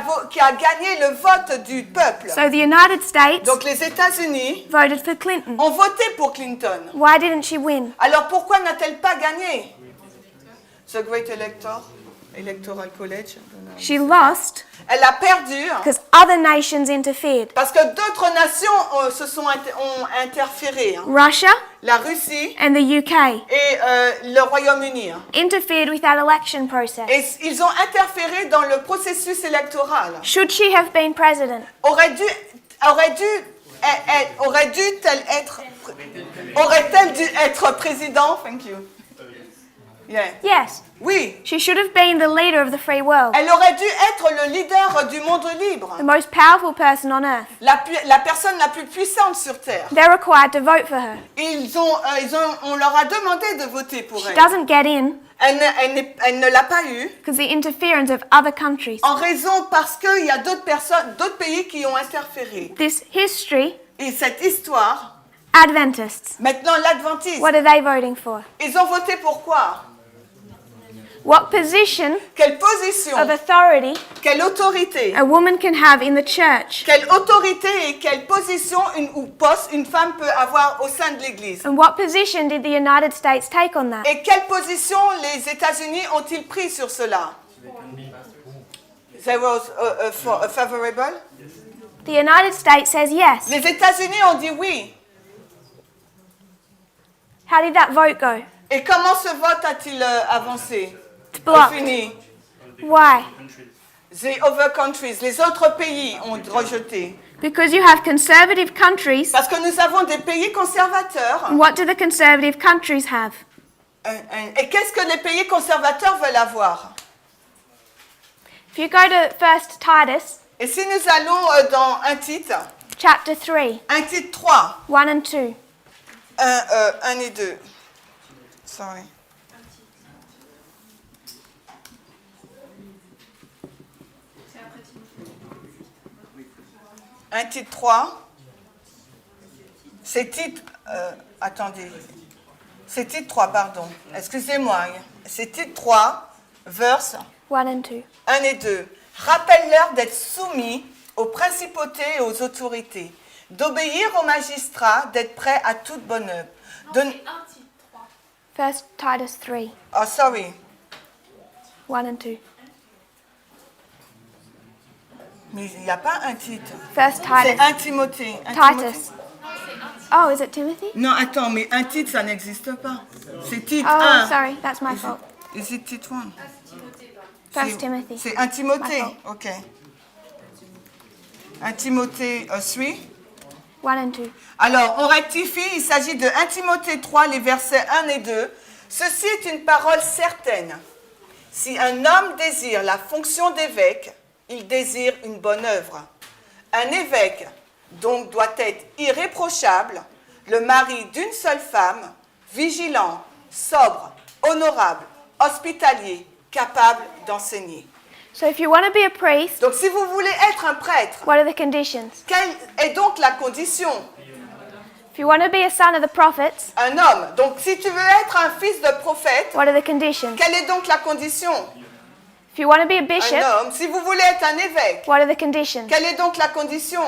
gagné le vote du peuple. So the United States Donc les États-Unis voted for Clinton. ont voté pour Clinton. Why didn't she win? Alors pourquoi n'a-t-elle pas gagné? The Great Electoral College. She lost Elle a perdu because other nations interfered. parce que d'autres nations ont interféré. Russia La Russie and the UK et le Royaume-Uni. interfered with that election process. Et ils ont interféré dans le processus électoral. Should she have been president? Aurait-elle dû être président? Thank you. Yeah. Yes. Oui. She should have been the leader of the free world, Elle aurait dû être le leader du monde libre. the most powerful person on earth. La personne la plus puissante sur Terre. They're required to vote for her. On leur a demandé de voter pour She elle. doesn't get in Elle ne l'a pas eu because the interference of other countries. en raison parce qu'il y a d'autres pays qui ont interféré. This history, Et cette histoire, Adventists, maintenant l'adventisme, what are they voting for? ils ont voté pour quoi? What position Quelle position, of authority quelle autorité, a woman can have in the church? quelle autorité et quelle position ou poste une femme peut avoir au sein de l'Église? And what position did the United States take on that? Et quelle position les États-Unis ont-ils pris sur cela? They was favorable? The United States says yes. Les États-Unis ont dit oui. How did that vote go? Et comment ce vote a-t-il avancé? It's blocked. Fini. Why? The other countries, les autres pays ont rejeté. Because you have conservative countries. Parce que nous avons des pays conservateurs. And what do the conservative countries have? Et qu'est-ce que les pays conservateurs veulent avoir? If you go to 1 Titus, Et si nous allons dans un titre chapter 3, 3, 1 and 2. 1 et 2. Sorry. C'est après Timothée. Un titre 3. C'est titre... attendez. C'est titre 3, pardon. Excusez-moi. C'est titre 3, verse 1 and 2. 1 et 2. Rappelle-leur d'être soumis aux principautés et aux autorités, d'obéir aux magistrats, d'être prêts à toute bonne œuvre. Non, c'est un titre 3. First Titus 3, Oh, sorry. 1 and 2. Mais il n'y a pas un titre. First C'est Titus. un Timothée. Un Titus. Timothée. Oh, is it Timothy? Non, attends, mais un titre, ça n'existe pas. C'est titre Oh, 1. sorry, that's my fault. Is it titre 1? First Timothy. C'est un Timothée. My Ok. Un Timothée 3. 1 and 2. Alors, on rectifie, il s'agit de 1 Timothée 3, les versets 1 et 2. Ceci est une parole certaine. Si un homme désire la fonction d'évêque, il désire une bonne œuvre. Un évêque, donc, doit être irréprochable, le mari d'une seule femme, vigilant, sobre, honorable, hospitalier, capable d'enseigner. So if you want to be a priest, Donc, si vous voulez être un prêtre, what are the conditions? quelle est donc la condition? If you want to be a son of the prophets, Un homme. Donc, si tu veux être un fils de prophète, what are the conditions? quelle est donc la condition? If you want to be a bishop, Un homme. Si vous voulez être un évêque, what are the conditions? quelle est donc la condition?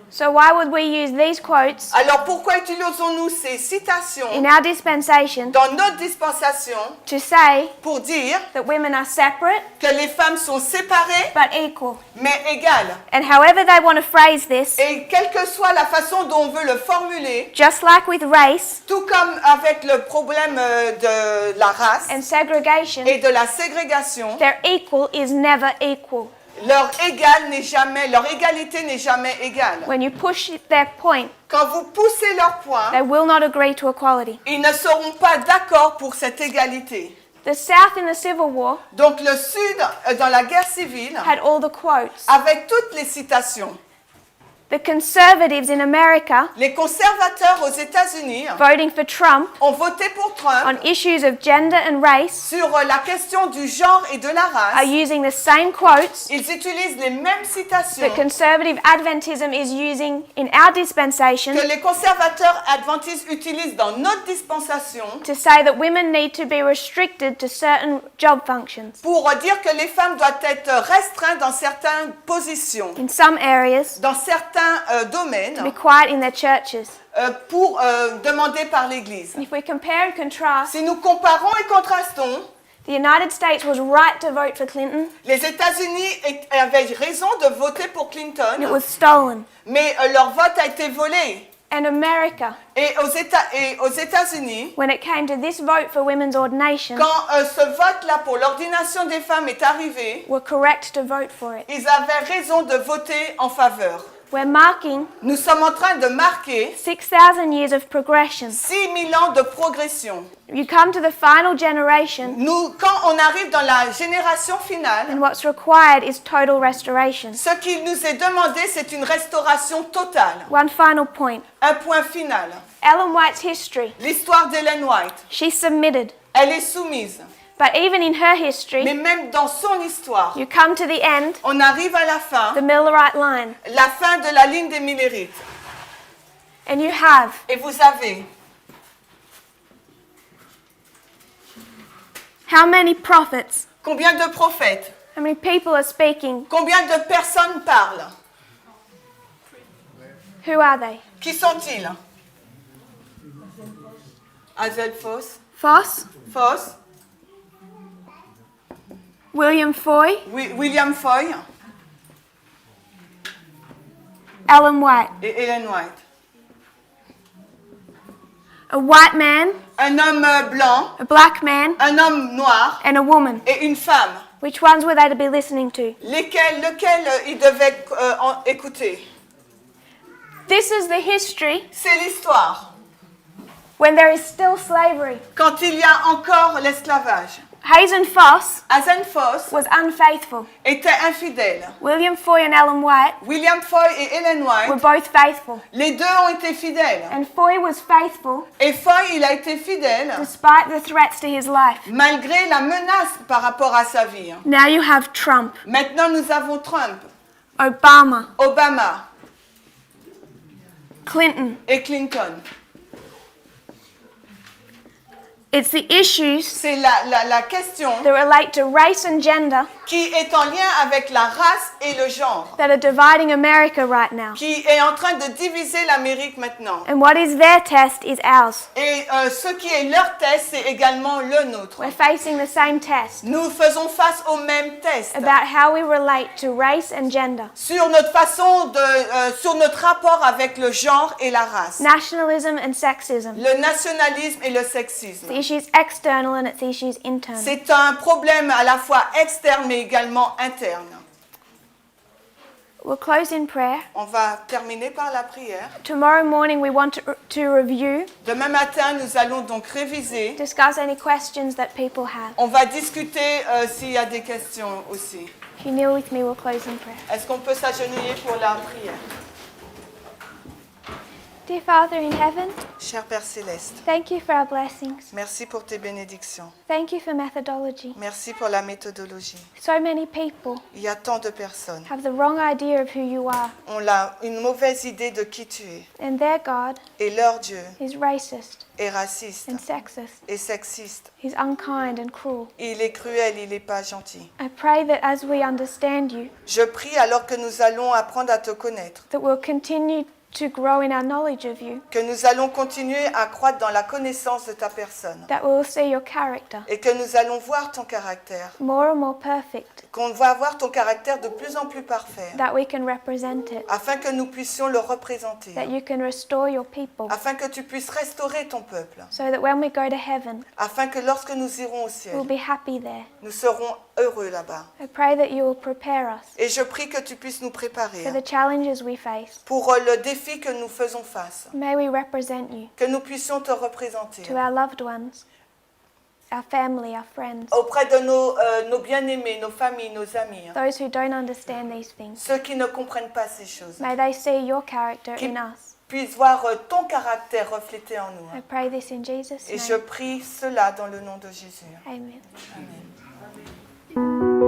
So why would we use these quotes Alors, pourquoi utilisons-nous ces citations in our dispensation dans notre dispensation to say pour dire that women are separate que les femmes sont séparées but equal? mais égales? And however they want to phrase this, Et quelle que soit la façon dont on veut le formuler, just like with race tout comme avec le problème de la race and segregation, et de la ségrégation, their equal is never equal. leur égalité n'est jamais égale. When you push their point, Quand vous poussez leur point, they will not agree to equality. ils ne seront pas d'accord pour cette égalité. The South in the Civil War Donc le Sud, dans la guerre civile, had all the quotes. avec toutes les citations, The conservatives in America les conservateurs aux États-Unis voting for Trump ont voté pour Trump on issues of gender and race sur la question du genre et de la are race. using the same quotes Ils utilisent les mêmes citations that conservative Adventism is using in our dispensation que les conservateurs adventistes utilisent dans notre dispensation to say that women need to be restricted to certain job functions. pour dire que les femmes doivent être restreintes dans certaines positions, In some areas, dans certains domaines, to be quiet in their churches. pour demander par l'Église. And if we compare and contrast, Si nous comparons et contrastons, the United States was right to vote for Clinton, les États-Unis avaient raison de voter pour and it Clinton, was stolen. mais leur vote a été volé. And America, Et aux États-Unis, when it came to this vote for women's ordination, quand ce vote-là pour l'ordination des femmes est arrivé, were correct to vote for it. ils avaient raison de voter en faveur. We're marking Nous sommes en train de marquer 6,000 years of progression. 6000 ans de progression. You come to the final generation, Quand on arrive dans la génération finale, and what's required is total restoration. ce qui nous est demandé, c'est une restauration totale. One final point. Un point final. Ellen White's history. L'histoire d'Ellen White, She submitted. elle est soumise. But even in her Mais history, même dans son histoire, you come to the end, on arrive à la fin, the Millerite line, la fin de la ligne des Millérites. and you have Et vous avez how many prophets, combien de prophètes, how many people are speaking, combien de personnes parlent? who are they? Qui sont-ils? Hazel Foss, Foss, William Foy, William Foy Ellen White. et Ellen White. A white man, Un homme blanc, a black man, un homme noir and a woman. et une femme. Which ones were they to be listening to? Lequel ils devaient écouter? This is the history C'est l'histoire. when there is still slavery. Quand il y a encore l'esclavage. Hazen Foss Hazen Foss was unfaithful. était infidèle. William Foy and Ellen White William Foy et Ellen were White, both faithful. les deux ont été fidèles. And Foy was faithful Et Foy, il a été fidèle despite the threats to his life. malgré la menace par rapport à sa vie. Now you have Trump, Maintenant, nous avons Trump, Obama, Obama Clinton. et Clinton. It's the issues C'est la question that relate to race and gender qui est en lien avec la race et le genre, that are dividing America right now. qui est en train de diviser l'Amérique maintenant. And what is their test is ours. Et ce qui est leur test, c'est également le nôtre. We're facing the same test Nous faisons face au même test about how we relate to race and gender. sur notre façon sur notre rapport avec le genre et la race, Nationalism and sexism. le nationalisme et le sexisme. The issues external and its issues internal. C'est un problème à la fois externe mais également interne. We'll close in prayer. On va terminer par la prière. Tomorrow morning we want to review, Demain matin, nous allons donc réviser. discuss any questions that people have. On va discuter s'il y a des questions aussi. If you kneel with me, we'll close in prayer. Est-ce qu'on peut s'agenouiller pour la prière? Dear Father in heaven, Cher Père Céleste, thank you for our blessings. merci pour tes bénédictions. Thank you for methodology. Merci pour la méthodologie. So many people Il y a tant de personnes. have the wrong idea of who you are, On a une mauvaise idée de qui tu es. and their God Et leur Dieu is racist est raciste and sexist. et sexiste. He's unkind and cruel. Il est cruel, il n'est pas gentil. I pray that as we understand you, Je prie alors que nous allons apprendre à te connaître, that we'll continue to grow in our knowledge of you, que nous allons continuer à croître dans la connaissance de ta personne that we'll see your character et que nous allons voir ton caractère, more and more perfect, qu'on va voir ton caractère de plus en plus parfait, that we can represent it, afin que nous puissions le représenter, that you can restore your people, afin que tu puisses restaurer ton peuple, so that when we go to heaven, afin que lorsque nous irons au ciel, we'll be happy there. nous serons heureux là-bas. I pray that you will prepare us Et je prie que tu puisses nous for préparer the challenges we face. pour le défi que nous faisons face, May we represent you que nous puissions te représenter to our loved ones, our family, our friends, auprès de nos bien-aimés, nos familles, nos amis, those who don't understand these things. ceux qui ne comprennent pas ces choses, May they see your character Qui- in us. puissent voir ton caractère reflété en nous. I pray this in Jesus' Et je name. prie cela dans le nom de Jésus. Amen. Amen.